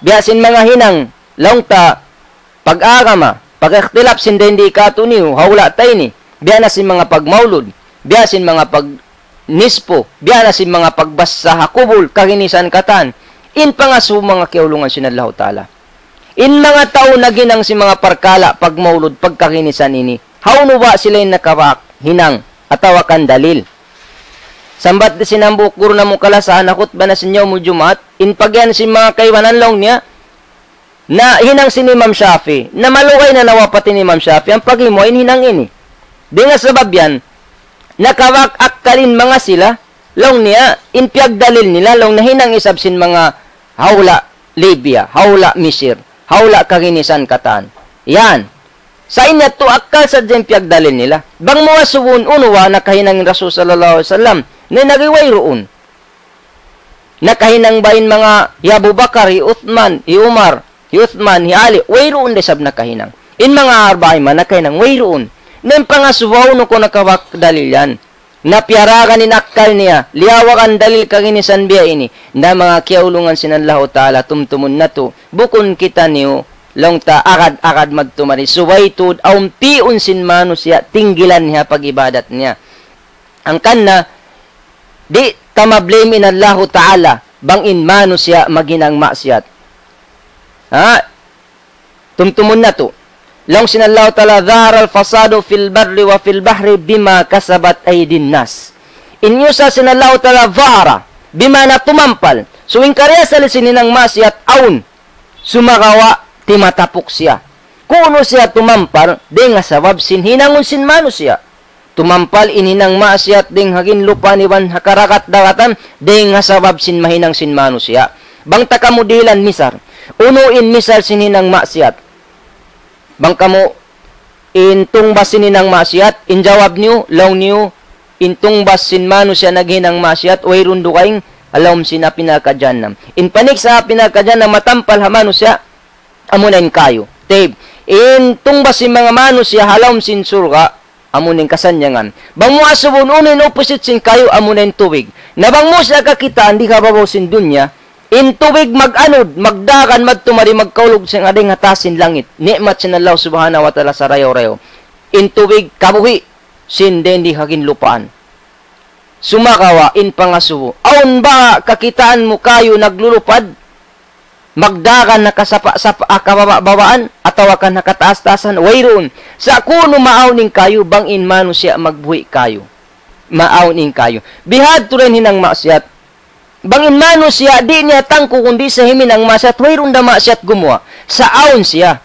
biasin mga hinang longta pag-agama, pag-ikhtilap sin hindi katuniw, hawla tayo ni, biya na sin mga pagmaulod, biya sin mga pag-nispo, biya na sin mga pagbasa hakubol, kaginisan katan, in pangasu mga kiulungan sinallahu ta'ala. In mga tao na ginang si mga parkala, pagmaulod, pagkaginisan ini, hawno ba sila yung nakawak, hinang, atawakan dalil. Sambat di sinambuk guru na mo kalasahan, akot ba na sinyaw mo jumat, in pagyan si mga kaiwanan long niya, na hinang si Imam Shafi, na malukay na nawapati ni Imam Shafi, ang pag-imo ay hinang ini. Di nga sabab yan, nakawak-akkalin mga sila, long niya, inpiyag dalil nila, long na hinang isabsin mga hawla Libya, hawla Misir, hawla kaginisan katan. Yan. Sa inya to akkal sa dyan piyag dalil nila. Bang mga subun unuwa, nakahinang Rasul sallallahu alaihi wasallam, na nagiway roon. Nakahinang bain mga Abu Bakar, Uthman, Umar, Uthman, Ali, wayroon desab nakahinang. In mga arba'ay man, nakahinang wayroon. Nem pangasubaw no ko nakawak dalil yan. Napiarakan inakkal niya, liawakan dalil kaginisan biya ini, na mga kiaulungan sinallahu ta'ala, tumtumun na to, bukon kita niyo, long ta akad-akad magtumari, suway tud, aumpiun sin mano siya, tinggilan niya pag-ibadat niya. Ang kanna, di tamablame inallahu ta'ala, bangin mano siya, maginang maksiyat. Ha? Tumtumun na to. Long sinallahu ta'ala, dhahara al-fasadu fil barri wa fil bahri bima kasabat aydin nas. Inyo sa sinallahu ta'ala, dhahara, bima na tumampal. So, karya sa sininang masyat, aun, sumagawa, timatapok siya. Kuno siya tumampal, di nga sabab, sinhinangon sinmano siya. Tumampal, ininang masyat, ding hagin lupa niwan, hakarakat dagatan, di nga sabab, sinmahinang sinmano siya. Bang takamudilan misar, unuin misar sinhinang masyat. Bang kamo intong basin ninang masyat, injawab niyo, law niyo, intong basin mano siya naghinang masyat, way rundo kaing, alawm sina pinakadyanam. Inpanik sa pinakadyanam, matampal hamano siya, amunain kayo. Tape, intong basin mga mano siya, halawm sin surga, amunain kasanyangan. Bang mo asubon, unin opposite sin kayo, amunain tuwig. Nabang mo siya kakita, hindi ka babaw sin dunya, in tubig mag-anod, magdakan, magtumari, magkaulog siyang ading hatasin langit. Ni'mat sinallahu subhanahu wa ta'ala sa rayaw-rayaw. In tubig, kabuhi, sinden di hagin lupaan. Sumakawa, in pangasubo. Aun ba kakitaan mo kayo naglulupad? Magdakan nakasapa-sapa kababaan, atawakan nakataas-taasan, wayroon. Sa kuno maawning kayo, bang in mano siya magbuhi kayo. Maawning kayo. Bihad to rin hinang masyat, bangin mano siya, di niya tangko kundi sa himin ang masyat, mayroon na masyat gumawa. Sa aon siya.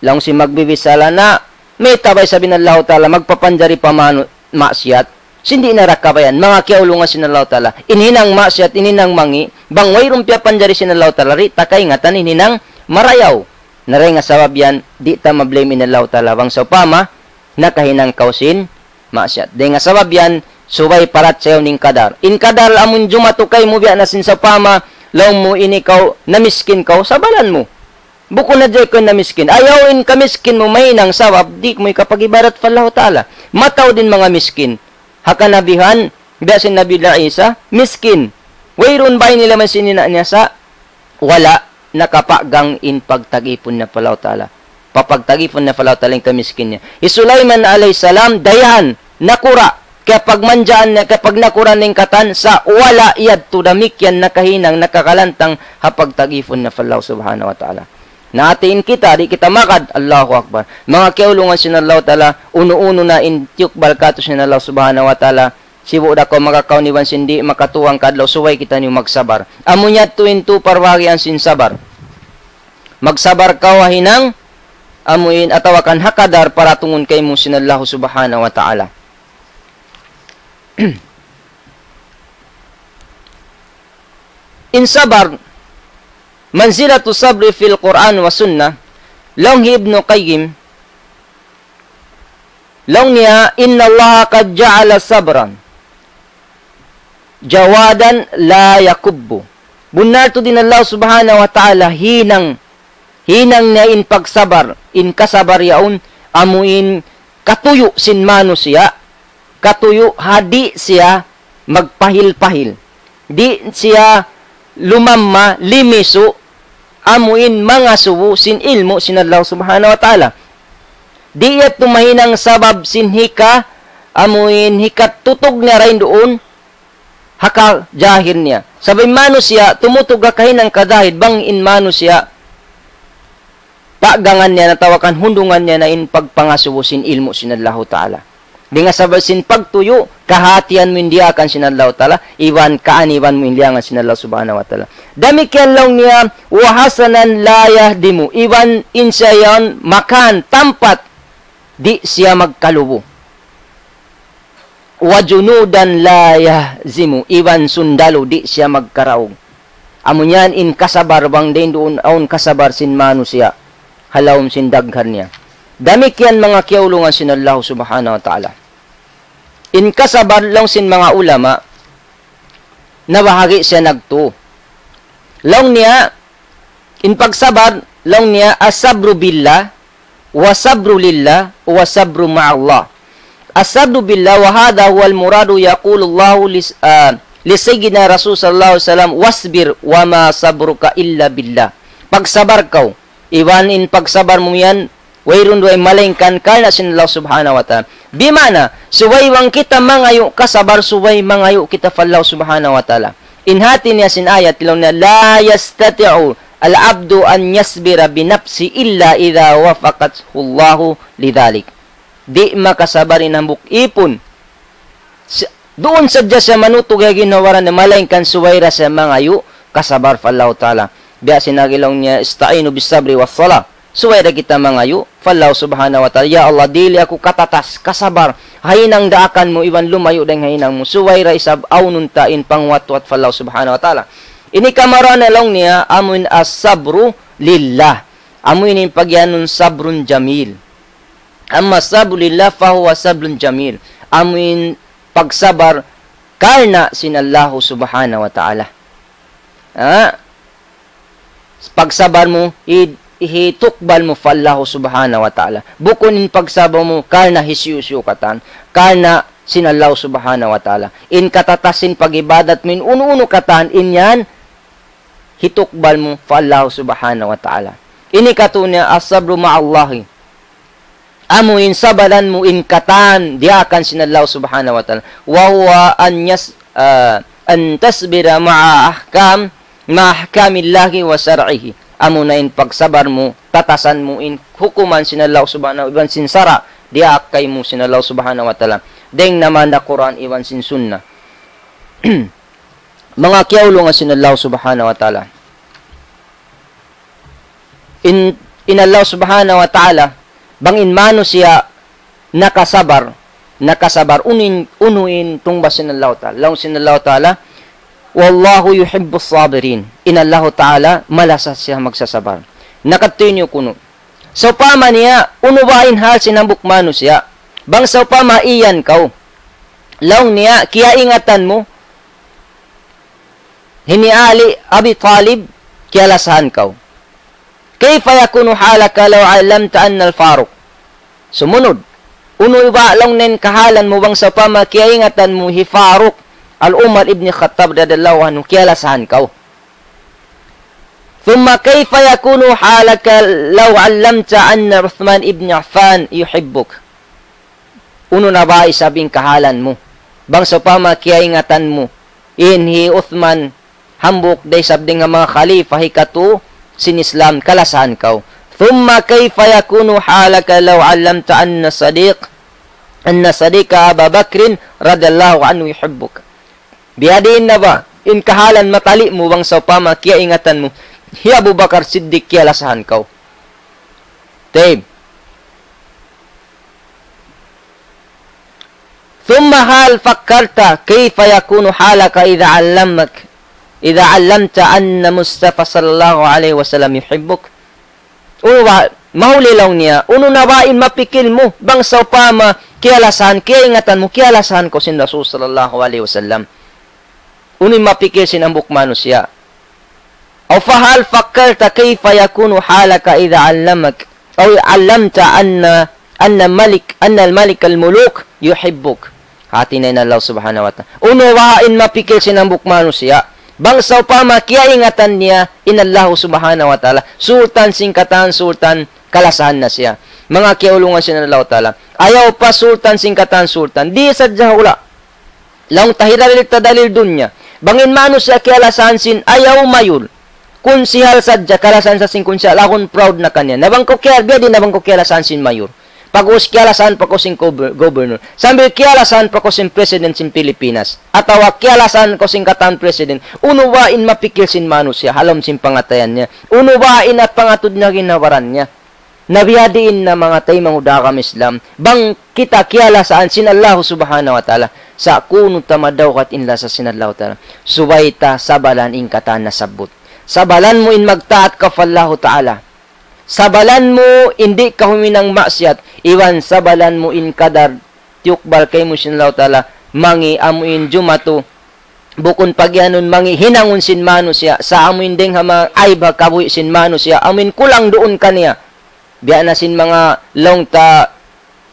Lang si magbibisala na, may tabay sabi ng Allah Ta'ala, magpapanjari pa mano, masyat. Sindi na rakabayan, mga kiaulungan si Allah Ta'ala. Inhinang masyat, ininang mangi, bang mayroon piya panjari si Allah Ta'ala, takay nga tan, ininang marayaw. Naray nga sabab yan, di ta mablame in Allah Ta'ala. Bang sa pama, nakahinang kausin, masyat. Di nga sabab yan, suway parat sayo ning kadar. In kadar amun jumatukay mo biya nasin sa pama, law mo inikaw, namiskin kaw, sabalan mo. Buko na dyan ko namiskin. Ayaw in kamiskin mo may nang sawab, di mo ikapagibarat pa Allah Ta'ala. Mataw din mga miskin. Hakanabihan, biya sin Nabi Isa, miskin. Wayron ba nila man sinina niya sa wala, nakapagang in pagtagipon na pa Allah Ta'ala. Papagtagipon na pa Allah Ta'ala yung kamiskin niya. Sulaiman alayhisalam, dayan, nakura, kapag manjaan na, kapag nakuran ng katan, sa wala iyad to damikyan nakahinang, nakakalantang, hapagtagifon na Allah subhanahu wa ta'ala. Natiin kita, di kita makad, Allahu Akbar. Mga kiaulungan sinallahu ta'ala, uno-uno na intiyuk balkatos sinallahu subhanahu wa ta'ala, sibu da ko makakauniwan sindi, makatuwang kadlaw, suway kita niyo magsabar. Amunya tuwin tu parwagi ang sinsabar. Magsabar ka wahinang, amuin atawakan hakadar para tungun kay mo sinallahu subhanahu wa ta'ala. In sabar, manzilatu sabri fil Quran wa sunnah, long Ibn Qayyim, long niya, inna Allah qad ja'ala sabran, jawadan la yakubbu. Bunar to din Allah subhanahu wa ta'ala, hinang na in pagsabar, in kasabar yaun, amuin katuyo sinmano siya, katuyo, hadi siya magpahil-pahil. Di siya lumamma, limiso, amuin mga suwu, sin ilmo, sin Allah subhanahu wa ta'ala. Di yat tumahinang sabab sin hika, amuin hikat tutog niya rin doon, haka jahir niya. Sabay mano siya, tumutog kahinang kadahid, bang in mano siya, pagangan niya, natawakan hundungan niya na in pagpangasuwo, sin ilmo, sin Allah ta'ala. Di nga sabay sin pagtuyo, kahatian mo hindi akan sinadlaw tala, iwan kaaniwan mo hindi akan sinadlaw subhanahu wa ta'ala. Damikian lang niya, wahasanan layah di mo, iwan insayon, makan, tampat, di siya magkalubo. Wajunudan layah zimu, iwan sundalo, di siya magkaraog. Amunyan in kasabar, bang din doon, aun kasabar sin mano siya, halawm sin daghan niya. Damikian mga kiaulungan sinallahu subhanahu wa ta'ala. In kasabar lang sin mga ulama, nabahagi siya nagto. Lang niya, in pagsabar, lang niya asabru billah, wasabru lillah, wasabru ma'allah. As-sabru billah, wa hadha huwa al-muradu yaqulu Allahu li sayyidina Rasul sallallahu alaihi wasallam, wasbir wa ma sabruka illa billah. Pagsabar kau, iwanin pagsabar mo yan, wayron duay malingkan karna sin Allah subhanahu wa ta'ala. Bimana, suwaywang kita mangayo kasabar, suway mangayo kita fallahu subhanahu wa ta'ala. Inhati niya sin ayat, tilaw na, la yastati'u al-abdu an yasbira binafsi illa idha wafaqathu Allahu lidhalik. Di makasabarin ang bukipon. Doon sadya siya manutog ay ginawaran na malingkan suwayra sa mangayo kasabar fallahu ta'ala. Biya sinagilaw niya, ista'inu bisabri wa salah. Suwayra kita mangayo fallahu subhanahu wa ta'ala. Ya Allah, dili ako katatas, kasabar. Hainang daakan mo, iwan lumayo dahil hainang mo. Suwayra isab aunun tain pangwatwat fallahu subhanahu wa ta'ala. Ini kamara na lang niya, amun as-sabru lillah. Amun ini pagyanun sabrun jamil. Amma sabru lillah fahuwa sabrun jamil. Amun pagsabar karna sinallahu subhanahu wa ta'ala. Pagsabar mo, ihitukbal mo fallahu subhanahu wa ta'ala. Bukunin pagsabar mo karna hisyusyo katan, karna sinallahu subhanahu wa ta'ala. In katatasin pagibadat min uno-uno katan, inyan hitukbal mo fallahu subhanahu wa ta'ala. Ini katunya as-sabru ma'allahi. Amuin sabalan mo in katan diakan sinallahu subhanahu wa ta'ala. Wa huwa an tasbira ma'a ahkamillahi wa syar'ihi. Amo na in pagsabar mo, tatasan mo in hukuman sinallahu subhanahu wa ta'ala. Sinsara diakay mo sinallahu subhanahu wa ta'ala. Deng naman na Quran iwan sin sunnah. Mga kiyaulo nga sinallahu subhanahu wa ta'ala. In Allah subhanahu wa ta'ala bangin mano siya nakasabar unuin tungba sinallahu ta'ala. Laung sinallahu ta'ala, wallahu yuhibbus sabirin. Inallahu ta'ala malasas siya magsasabar. Nakatinyo kuno. So pama niya, unuwain hal sinambuk mano siya. Bang so pama iyan kau. Laung niya, kaya ingatan mo, hiniali Abi Talib, kaya lasahan kau. Kayfa yakunu halaka law alamta anna al-Faruq. Sumunod. Uno iba lang nen kahalan mo bang sa pama kaya ingatan mo hi Faruq al-Umar ibn Khattab radhiyallahu anhu kaya lasahan kau. Thumma kayfa yakunu halaka law alamta anna Uthman ibn Affan yuhibbuk. Uno na ba isabing kahalan mo bang sa pama kaya ingatan mo inhi Uthman hambuk day sabding nga mga khalifa hikatu sin Islam kalasahan kau. Thumma kayfa yakunu halaka law 'allamta anna sadiqa Abu Bakr radhiyallahu anhu yuhibbuk. Biadin na ba in kahalan matali mo bang sa pama kiya ingatan mo hi Abu Bakar Siddiq kiya lasahan kau. Taib. Thumma hal fakkarta kayfa yakunu halaka idha 'allamta anna Mustafa sallallahu alaihi wasallam yuhibbuk. Uno ba, mahulilaw niya, uno na ba in mapikil mo, bang sa pama, kialasahan, kaya ingatan mo, kialasahan ko sin Rasul sallallahu alaihi wasallam. Uno mapikil sinambuk mano siya. O fahal fakkarta kayfa yakunu halaka idha 'allamta anna al-malik al-muluk yuhibbuk. Hati na Allah subhanahu wa ta'ala. Uno ba in mapikil sinambuk mano siya. Bang sa upama, kaya ingatan niya, inallahu subhanahu wa ta'ala. Sultan singkatan, sultan, kalasahan na siya. Mga kiaulungan siya ng Allah ta'ala. Ayaw pa sultan singkatan, sultan. Di sadya hula. Laung tahiralil tadalil dunya. Bangin mano siya kialasahan sin, ayaw mayul. Kung sihal sadya, kalasahan sa sin kun siya, lakon proud na kanya. Nabang ko kaya, biya din nabang ko kialasahan sin mayur. Pag-us kialasahan pa ko sin governor. Sambil kialasahan pa ko sin president sin Pilipinas. Atawa kialasahan ko sin katan president. Uno ba in mapikil sin mano siya. Halom sin pangatayan niya. Uno ba in at pangatod na ginawaran niya. Nabiyadiin na mga tay mangudakam Islam. Bang kita kialasahan sin Allah subhanahu wa ta'ala. Sa kuno tamadaw kat inla sa sin Allah ta'ala. Subayta sabalan in katan na sabot. Sabalan mo in magtaat ka fallahu ta'ala. Sabalan mo, hindi ka huminang maksiyat. Iwan, sabalan mo in kadar. Tiyukbal kay mo sinlaw tala. Mangi amuin jumato. Bukon pagyanon, mangi hinangon sin mano siya. Sa amuin ding hama ayba kabuhi sin mano siya. Amuin kulang doon kaniya. biya na sin mga long ta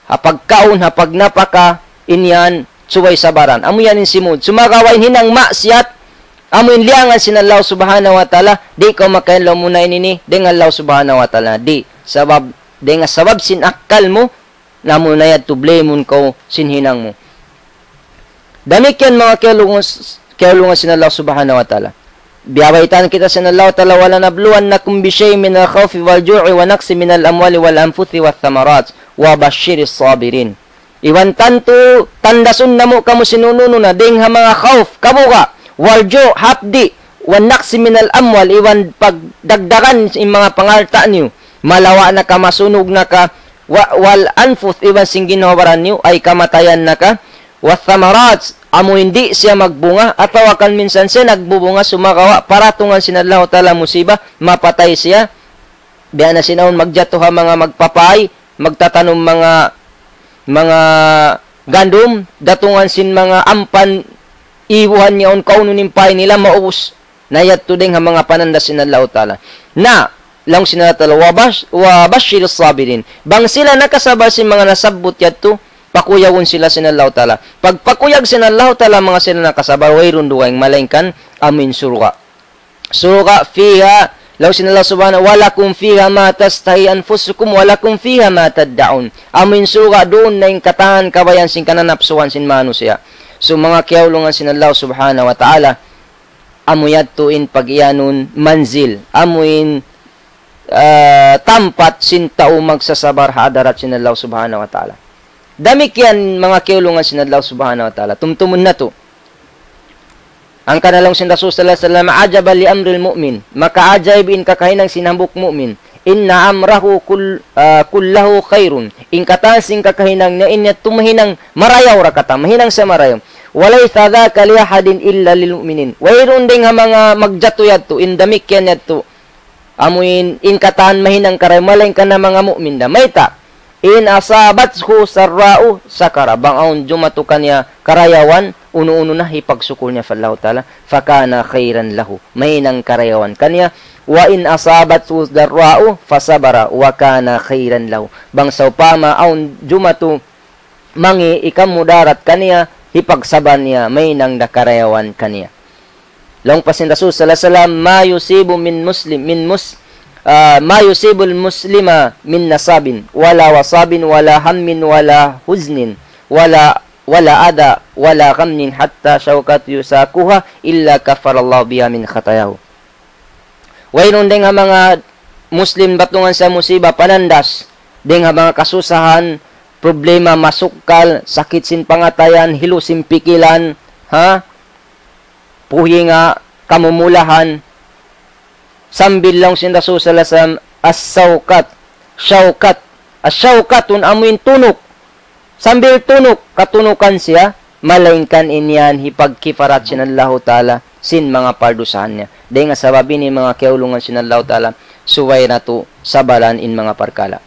hapag kaon hapag napaka inyan suway sabaran. Amo yan in simod. Sumagawain hinang maksiat, amo in liangan sin Allah subhanahu wa ta'ala, di ko makainlaw muna inini, di nga Allah subhanahu wa ta'ala, di nga sabab sin akal mo, na mo na yad tublemon ko sin hinang mo. Damik yan mga kialungan sin Allah subhanahu wa ta'ala. Biyawaitan kita sin Allah ta'ala, wala nabluwan na kumbishay min al-khawfi wal-ju'i wa naqsi min al-amwali wal-anfuthi wa-thamarat wa bashiris sabirin. Iwan tanto tandasun namo kamo sinununo na ding ha mga khawf kabuka wal-ju' hapdi wa naqsi min al-amwal iwan pagdagdagan in mga pangalta niyo malawa na ka masunog na ka wal-anfuth iwan sing ginawaran niyo ay kamatayan na ka wa-thamarat amo hindi siya magbunga atawa kan minsan siya nagbubunga sumakawa paratungan sinadlaw tala musiba mapatay siya biya na sinawon magjato ha mga magpapay magtatanom mga gandum datungan sin mga ampan iwuhan niya on kaununin pay nila maubos nayat tudeng ha mga pananda sinadlaw tala na lang sinadlaw wa bashir sabirin bang sila nakasabal sin mga nasabot yadto pakuyawon sila sinadlaw tala. Pag pakuyag sinadlaw tala mga sila nakasabar, wayron duwang malengkan amin surga. Surga fiha, law sinadlaw subhanahu, walakum fiha ma tastahi anfusukum, walakum fiha ma taddaun. Amin surga doon na yung katangan kabayan sin kananapsuan sin manusia. So mga kiyaulungan sinadlaw subhanahu wa ta'ala, amuyad tuin pag-iyanon manzil, amuin tampat sin tao magsasabar hadarat sinadlaw subhanahu wa ta'ala. Damik yan mga kiulungan sinadlaw subhanahu wa ta'ala. Tumtumun na to. Ang kanalong sin Rasul sallallahu alaihi wasallam ajaba li amril mu'min. Makaajayb in kakahinang sinambuk mu'min. Inna amrahu kullahu khairun. In katasing kakahinang na inya tumahinang marayaw rakata. Mahinang sa marayaw. Walay thadaka li ahadin illa lil mu'minin. Wayron ding ha mga magjatuyad to. In damik yan yato. Amuin in katahan mahinang karay. Malain ka na mga mu'min da. Mayta. In asabathu sarra'u sakara bangaon jumatu kanya karayawan uno-uno na hipagsukul niya fallahu ta'ala fakana khairan lahu mainang karayawan kanya wa in asabathu darra'u fasabara wa kana khairan lahu bangsaw pama aun jumatu mangi ikamudarat kanya hipagsaban niya mainang nakarayawan kanya long pasin Rasul sallallahu alaihi wasallam ma yusibu min muslim ma yusibul muslima min nasabin wala wasabin wala hammin wala huznin wala ada wala ghamnin hatta shawkat yusakuha illa kafarallahu biha min khatayahu. Wayron ding nga mga muslim batungan sa musiba panandas ding nga mga kasusahan problema masukal sakit sin pangatayan hilo sin pikilan ha puhi nga kamumulahan sambil lang sin Rasul sallallahu alaihi wasallam as-syaukat as-syaukatun amuin tunok sambil tunok katunukan siya malaingkan inyan hipagkifarat sinallahu ta'ala sin mga pardusahan niya dahil nga sababi ni mga kiaulungan sinallahu ta'ala suway na to sabalan in mga parkala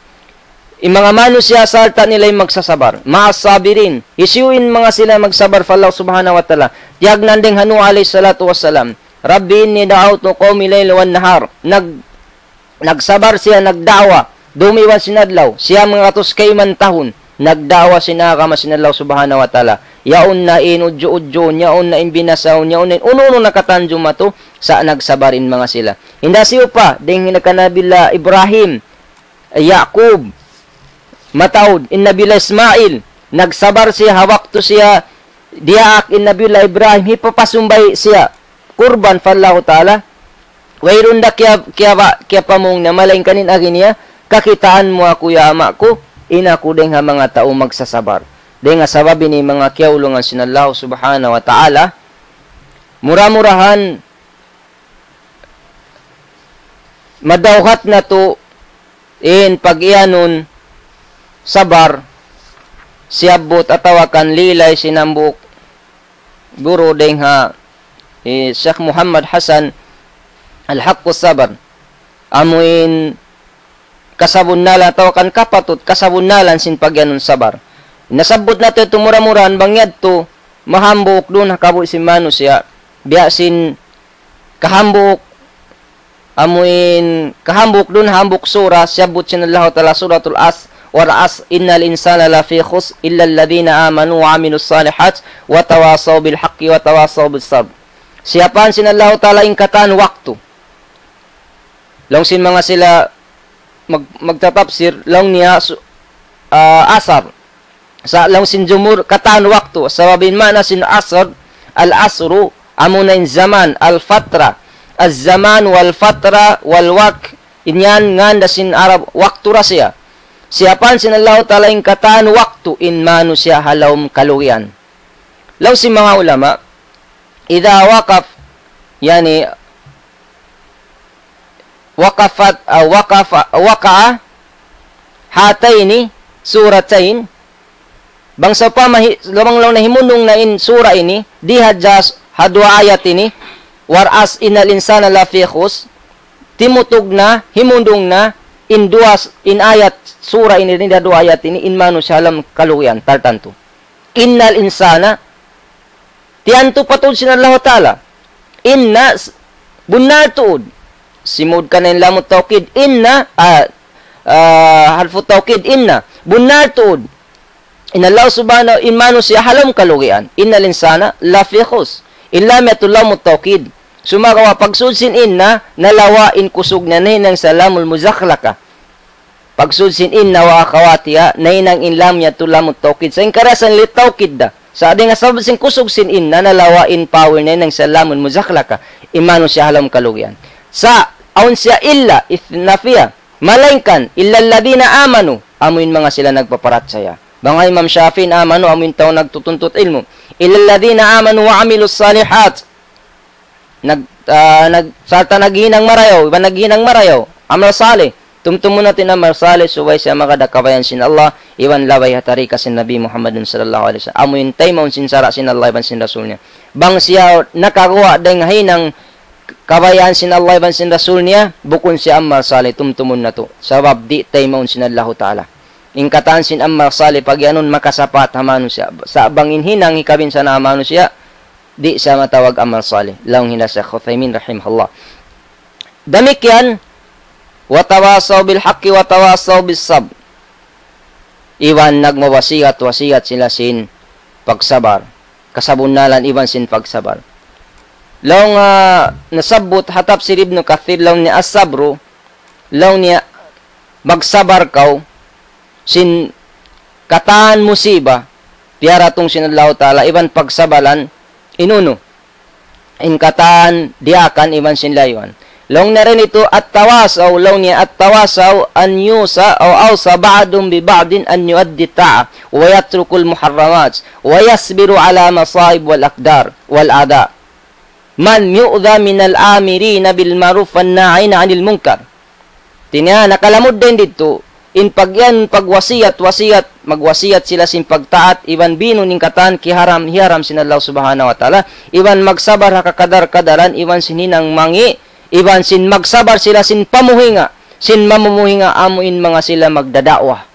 in mga mano siya salta nila yung magsasabar maasabirin isiuin mga sila magsabar fa Allah subhanahu wa ta'ala tiyag nandeng hanu alayhi salatu wassalam Rabbi inni da'awtu qawmi layla wan nahar. Nagsabar siya, nagdawa. Dumiwan sinadlaw. Siya mga katos kay man tahon. Nagdawa sinakama sinadlaw subhanahu wa ta'ala. Yaon na in udyo-udyo. Yaon na in binasaw. Yaon na in ununo nakatanjum mato. Sa nagsabarin mga sila. Hinda siyo pa. Ding hinagkanabila Ibrahim. Yaqub. Matawd. Innabila Ismail. Nagsabar siya. Hawak to siya. Diak innabila Ibrahim. Hipapasumbay siya. Kurban fallahu ta'ala wayron da kya pamong na malaing kanin agin niya kakitaan mo ako ya ama ko ina ko ding ha mga tao magsasabar ding nga sababi ni mga kiaulungan sinallahu subhanahu wa ta'ala mura-murahan madawhat na to in pag-iyanon sabar siabot atawakan lilay sinambuk guro ding ha Sheikh Muhammad Hasan Al-Haqqus Sabar amuin kasabun nalan tawakan kapatut kasabun nalan sin pagyanon sabar nasabot nato ito mura-murahan bangyad to mahambuk doon hakabo si manusia biya sin kahambuk amuin kahambok dun hambok sura siyabot sinallahu ta'ala suratul wal as innal insana lafi khus illa alladhina amanu wa amilus salihat wa tawasaw bil haqqi wa tawasaw bis sabr. Siyapan sinallahu ta'ala ingkatan waktu. Long sin mga sila magtatapsir long niya asar. Sa long sin jumur katan waktu sababin mana sin asr al asru amunain zaman al fatra az-zaman wal fatra wal waq inyan nganda sin Arab waktu rasya. Siapan sinallahu ta'ala ingkatan waktu in manu siya halawm kaluyan. Law si mga ulama idha waqaf yani waqa'a hataini suratain bangsa pa lamang lang na himunong na in sura ini dihadjas hadwa ayat ini waras inal insana lafi khus timutog na himundong na in ayat sura ini dua ayat ini in manu salam kaluyan tartanto innal insana tianto patud sinallahu ta'ala inna bunnar tuud simud kanin lamut tawkid inna harfu tawkid inna bunnar tuud inallahu subhanahu in manu siya halam kaluyan innal insana lafi khus illa matullamut tawkid sumagawa pagsudsin inna nalawain kusog na nahinang salamul muzakhlaka pagsudsin inna wa akhawatiha nahinang inlam yatulamut tawkid sa inkarasan li tawkid da sa ading asabad sin kusog sin inna nalawain power nahinang salamul muzakhlaka imano siya halam kaluyan sa aun siya illa ifnafiya malaingkan illa alladhina amanu amuin mga sila nagpaparatsaya bangay Imam Shafi'in amanu amuin tao nagtutuntot ilmu illa alladhina amanu wa amilus salihat sarta naghinang marayaw iba naghinang marayaw amal salih tumtumo natin amal salih suway siya makadakabayan sin Allah iwan laway hatari kasin Nabi Muhammadun sallallahu alaihi wasallam amuin tay maun sin sara sin Allah iban sin Rasul niya bang siya nakakuha dahil hinang kabayan sin Allah iban sin Rasul niya bukun siya amal salih tumtumon na to sabab di tay maun sin Allah ta'ala ingkatan sin amal salih pag yanon makasapat hamano siya sa bangin hinang ikabin sa namano siya di siya matawag amal salih laong hina sa Khuthaymin rahimahullah damikyan wa tawasaw bil haqqi wa tawasaw bis sabr iwan nagmawasiyat sila sin pagsabar kasabunalan iwan sin pagsabar laong nasabot hatap si Ibn Kathir laong ni as-sabru laong niya magsabar kaw sin kataan musiba tiara tong sinallahu ta'ala iban pagsabalan inuno ingkatan diakan iban sin layuan long na rin ito at tawasaw long niya at tawasaw an yusa o awsa ba'dum bi ba'din an yuaddi ta'a wa yatrukul muharramat wa yasbiru ala masaib wal akdar wal ada man yu'dha minal amirina bil ma'ruf wan nahina 'anil munkar tinya nakalamod din dito in pagyan pagwasiyat magwasiyat sila sin pagtaat iban bino ning katan hiharam sinallahu subhanahu wa ta'ala iban magsabar hakakadar-kadaran iban sininang mangi iban sin magsabar sila sin pamuhinga sin mamumuhinga amuin mga sila magdadawah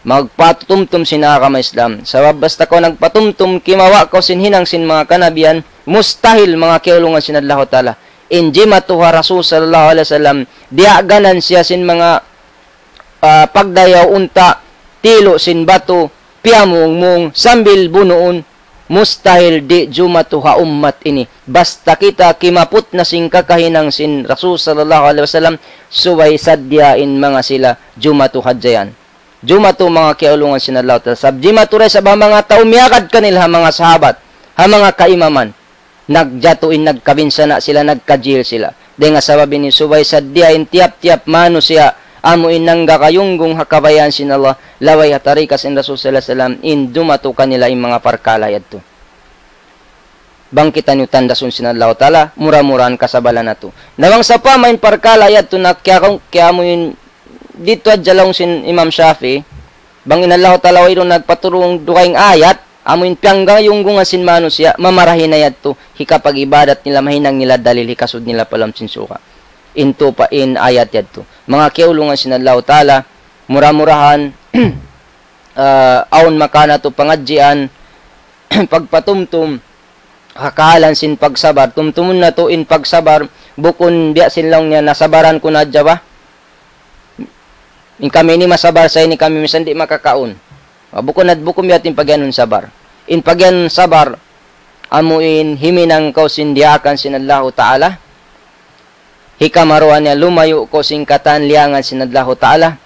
magpatumtum sin nakakama Islam sabab basta ko nagpatumtum kimawa ko sin hinang sin mga kanabiyan mustahil mga kiulungan sinallahu ta'ala injimatuha Rasul sallallahu alaihi wasallam diaganan siya sin mga pagdayaw unta tilo sin bato piyamong mong sambil bunuon mustahil di jumatuha ummat ini basta kita kimaput na sing kakahinang sin Rasul sallallahu alaihi wasallam suway sadyain mga sila jumatuha jayan jumatu mga kiulungan sinallahu ta'ala sab jimatu ray sa mga tao miyakad kanila mga sahabat ha mga kaimaman nagjatuin nagkabinsa na sila nagkajil sila de nga sababin ni suway sadyain tiap-tiap mano siya amuin nang gakayunggong hakabayan sin Allah laway hatari kasin Rasul sallallahu alaihi wasallam in dumato kanila yung mga parkalay adto bangkitan yung tandasun sin Allah ta'ala mura-muraan kasabalan na to nawang sa pa main parkalay adto na kaya mo yun dito adjalong sin Imam Shafi bang inallahu ta'ala wayro nagpaturong dukaing ayat amuin piyangga yung gunga sin manusya mamarahin na yadto hikapag ibadat nila mahinang nila dalil hikasud nila palam sin suka into pa in ayat yadto mga kiulungan sinallahu ta'ala mura-murahan aun makana to pangadjian pagpatumtum hakahalan sin pagsabar tumtumun na to in pagsabar bukun dia sinlong niya nasabaran ko na dya ba? In kami ni masabar sa ini kami misan di makakaon. Bukun at bukum yatin pagyanon sabar. In pagyanon sabar, amuin himinang kau sindiakan sinallahu ta'ala. Hikamaruan niya lumayo ko singkatan liangan sinallahu ta'ala.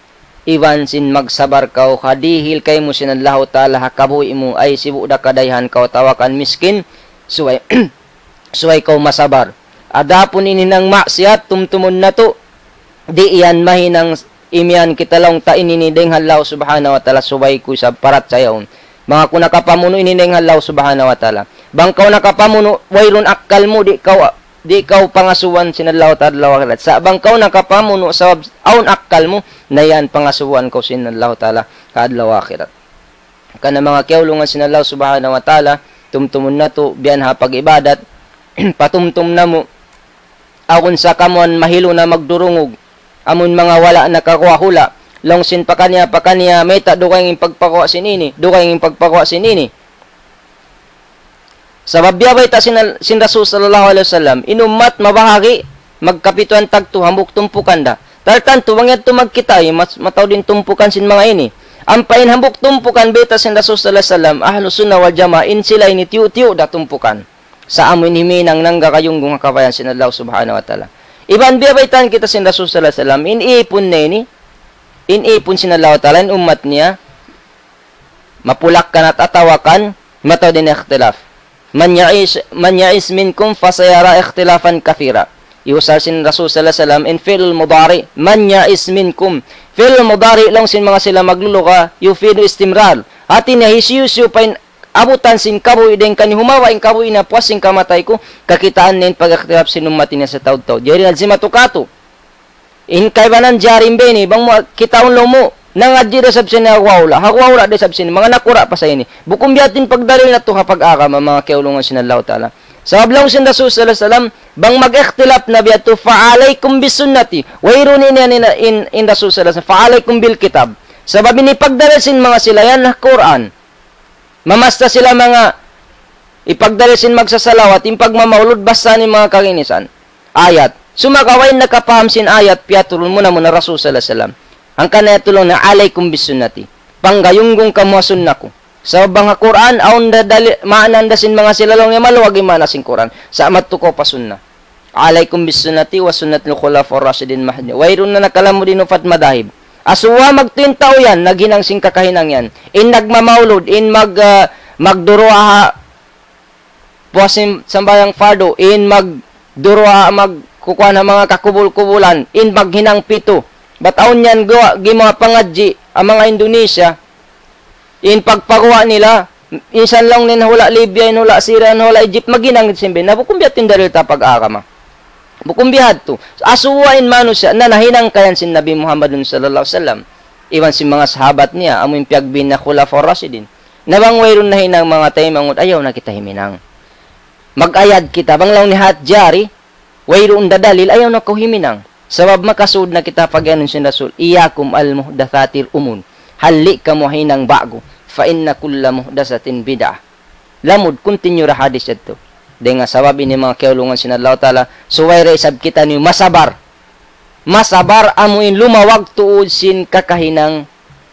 Iwan sin magsabar kau hadihil kay mo sinallahu ta'ala hakabuhi mo ay sibuda kadayhan kau tawakan miskin suway suway kau masabar. Adapun ini nang maksiat tumtumon na to di iyan mahinang imian kita lang ta ininideng halaw subhanahu wa ta'ala suway ko sa parat sayaon. Mga kung nakapamuno ininideng halaw subhanahu wa ta'ala. Bang kau nakapamuno wayron akal mo di kau pangasuan sinallahu ta'ala. Sa bang kau nakapamuno sa aun akal mo na yan pangasuan kau sinallahu ta'ala kaadlaw akhirat. Kana mga kiaulungan sinallahu subhanahu wa ta'ala tumtumon na to biyan ha pag-ibadat patumtum na mo akon sa kamuan mahilo na magdurungog amon mga wala nakakuha hula longsin pa kanya may dukay ng pagpakuha sinini sabab biyabay ta sin Rasul sallallahu alaihi wasallam inumat mabahagi magkapituan tagto hambuk tumpukan da tartan tuwang yadto magkita mas mataw din tumpukan sin mga ini ampain hambuk tumpukan beta sin Rasul sallallahu alaihi wasallam ahlus sunnah wal jamaah in sila ini tiu-tiu da tumpukan sa amin himinang nangga kayunggong kabayan sin Allah subhanahu wa ta'ala iban biyabaitan kita sin Rasul sallallahu alaihi wasallam iniipon na ini inipon sin Allah ta'ala in umat niya mapulak kan at atawakan mataw din ikhtilaf man ya'is minkum fasayara ikhtilafan kathira iusal sin Rasul sallallahu alaihi wasallam in fi'l mudari man ya'is minkum fi'l mudari lang sin mga sila magluluka yufidu istimrar atin na hisiyusyo pain abutan sin kabuy den kani humawa in kabuy na puasing kamatay ko kakitaan nin pagaktilap sinumati niya sa taud-taud jari nalzimatukato in kaybanan jarim beni bang mo kitaon lomo nangadji da sabsin na hawawla da sabsin mga nakura pa sa ini bukum biatin pagdalil na to kapag aka mga kiaulungan sinallahu ta'ala sabab lang sin Rasul sallallahu alaihi wasallam bang mag-ikhtilaf na biato fa'alaikum bisunnati wayron in Rasul sallallahu alaihi wasallam fa'alaikum bil kitab sabab ini pagdalil sin mga sila yan na Quran mamasta sila mga ipagdalisin magsasalawat yung pagmamaulod basta ni mga kaginisan ayat sumakaway nakapaham sin ayat piatulun muna Rasul sallallahu alaihi wasallam ang kanaya tulong na alaikum bisunnati panggayunggong kamuha sunna ko sa bang Quran aun dadali maanandasin mga silalong yung maluwag yung manasin Quran sa matuko pa sunna alaikum bisunnati wa sunnatil khulafur rasyidin mahdi wairun na nakalamu din ufat madahib asuwa magtintaw yan naginang sing kakahinang yan in nagmamaulod in magduruha puwasin sambayang fardo in magduruha magkukuha ng mga kakubul-kubulan in maghinang pito bataon yan gima pangadji ang mga Indonesia in pagpakuha nila insan lang nin hula Libya in hula Syria in hula Egypt maginang simbe nabukumbiyatin daril tapag akama bukumbihat to asuwa in manusya na nahinang kayan sin Nabi Muhammadun sallallahu alaihi wasallam iwan si mga sahabat niya amoy piagbin na khulafur rasyidin nabang wayron nahinang mga taymangot ayaw na kita himinang magayad kita bang law ni hat jari wayron dadalil ayaw na ko himinang sabab makasud na kita pagyanon sin Rasul iyakum al muhdatsatil umun hali ka mo hinang bago fa inna kulla muhdatsatin bid'ah lamud continue ra hadis adto dengan sabab ini mga kiaulungan sin Allah ta'ala suway ra isab kita ni masabar amuin lumawag tuod sin kakahinang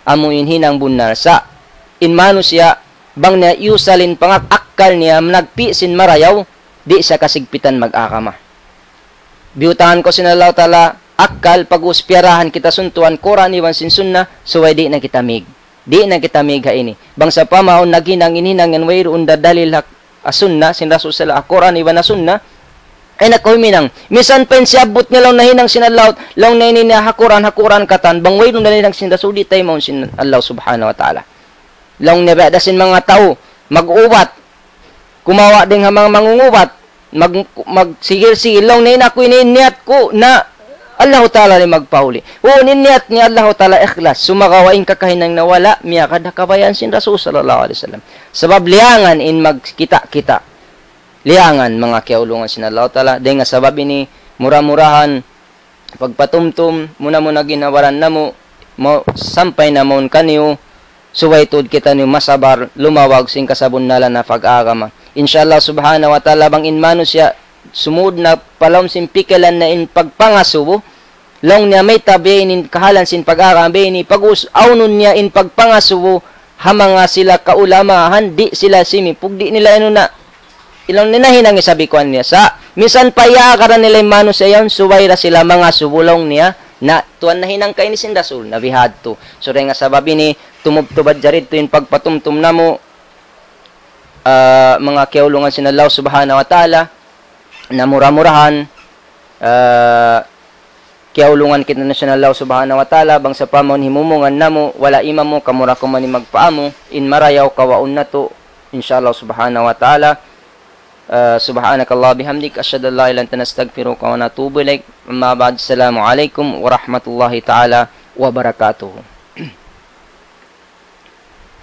amuin hinang bunar sa in manusya bang na iusalin pangakakal niya nagpi sin marayaw di sa kasigpitan mag-akama biutangan ko sin Allah ta'ala akal pag-uspiyarahan kita suntuan Quran iwan sin sunna suway di na kita mig ha ini bang sa pamaon naginang ininang yan wayroon dadalil sunna sin Rasul sallallahu Quran iwan na sunna ay nakuhiminang misan pen siabot nga lang nahinang sin Allah lang na ini na hakuran katan bang wayroon nahinang sin Rasul di tayo maun sin Allah subhanahu wa ta'ala lang nabada sin mga tao mag-ubat kumawa din mga mangungubat magsigil-sigil lang na ako ininiat ko na Allah Ta'ala ni magpauli. Ininiat ni Allah Ta'ala ikhlas. Sumakawain kakahinang nawala, miya kadakabayan sin Rasul sallallahu alaihi wasallam. Sebab liangan in magkita-kita. Liangan mga kiaulungan sin Allah Ta'ala. Dahil nga sabab ini, murah-murahan, pagpatumtum, muna-muna ginawaran na mo sampay na mo kaniyo, suwaytod kita niyo masabar, lumawag sing kasabun nala na pag-agama. Inshallah subhanahu wa ta'ala bang inmano siya sumud na palawm sin pikalan na in pagpangasubo long niya may tabi in kahalan sin pag-arambe ni pagus awnon niya in pagpangasubo hamanga sila kaulamahan di sila simipug di nila ano na ilang ninahin ang isabi ko niya sa misan payakaran nila mano sa yan suwayra sila mga subulong niya na tuwan na hinang kay ni sindasul na bihad to so rin nga sababi ni tumubtubad jarit to yung pagpatumtum na mo mga kiaulungan sinalaw subhanahu wa ta'ala na mura-murahan kiaulungan kita na sinalaw subhanahu wa ta'ala bang sa pamon himumungan na mo wala ima mo kamura ko man magpaamo in marayaw kawaon na to inshallah subhanahu wa ta'ala subhanakallah bihamdik asyhadu an la ilaha illa anta nastaghfiruka wa natubu ilaik amma ba'd assalamu alaikum warahmatullahi ta'ala wabarakatuh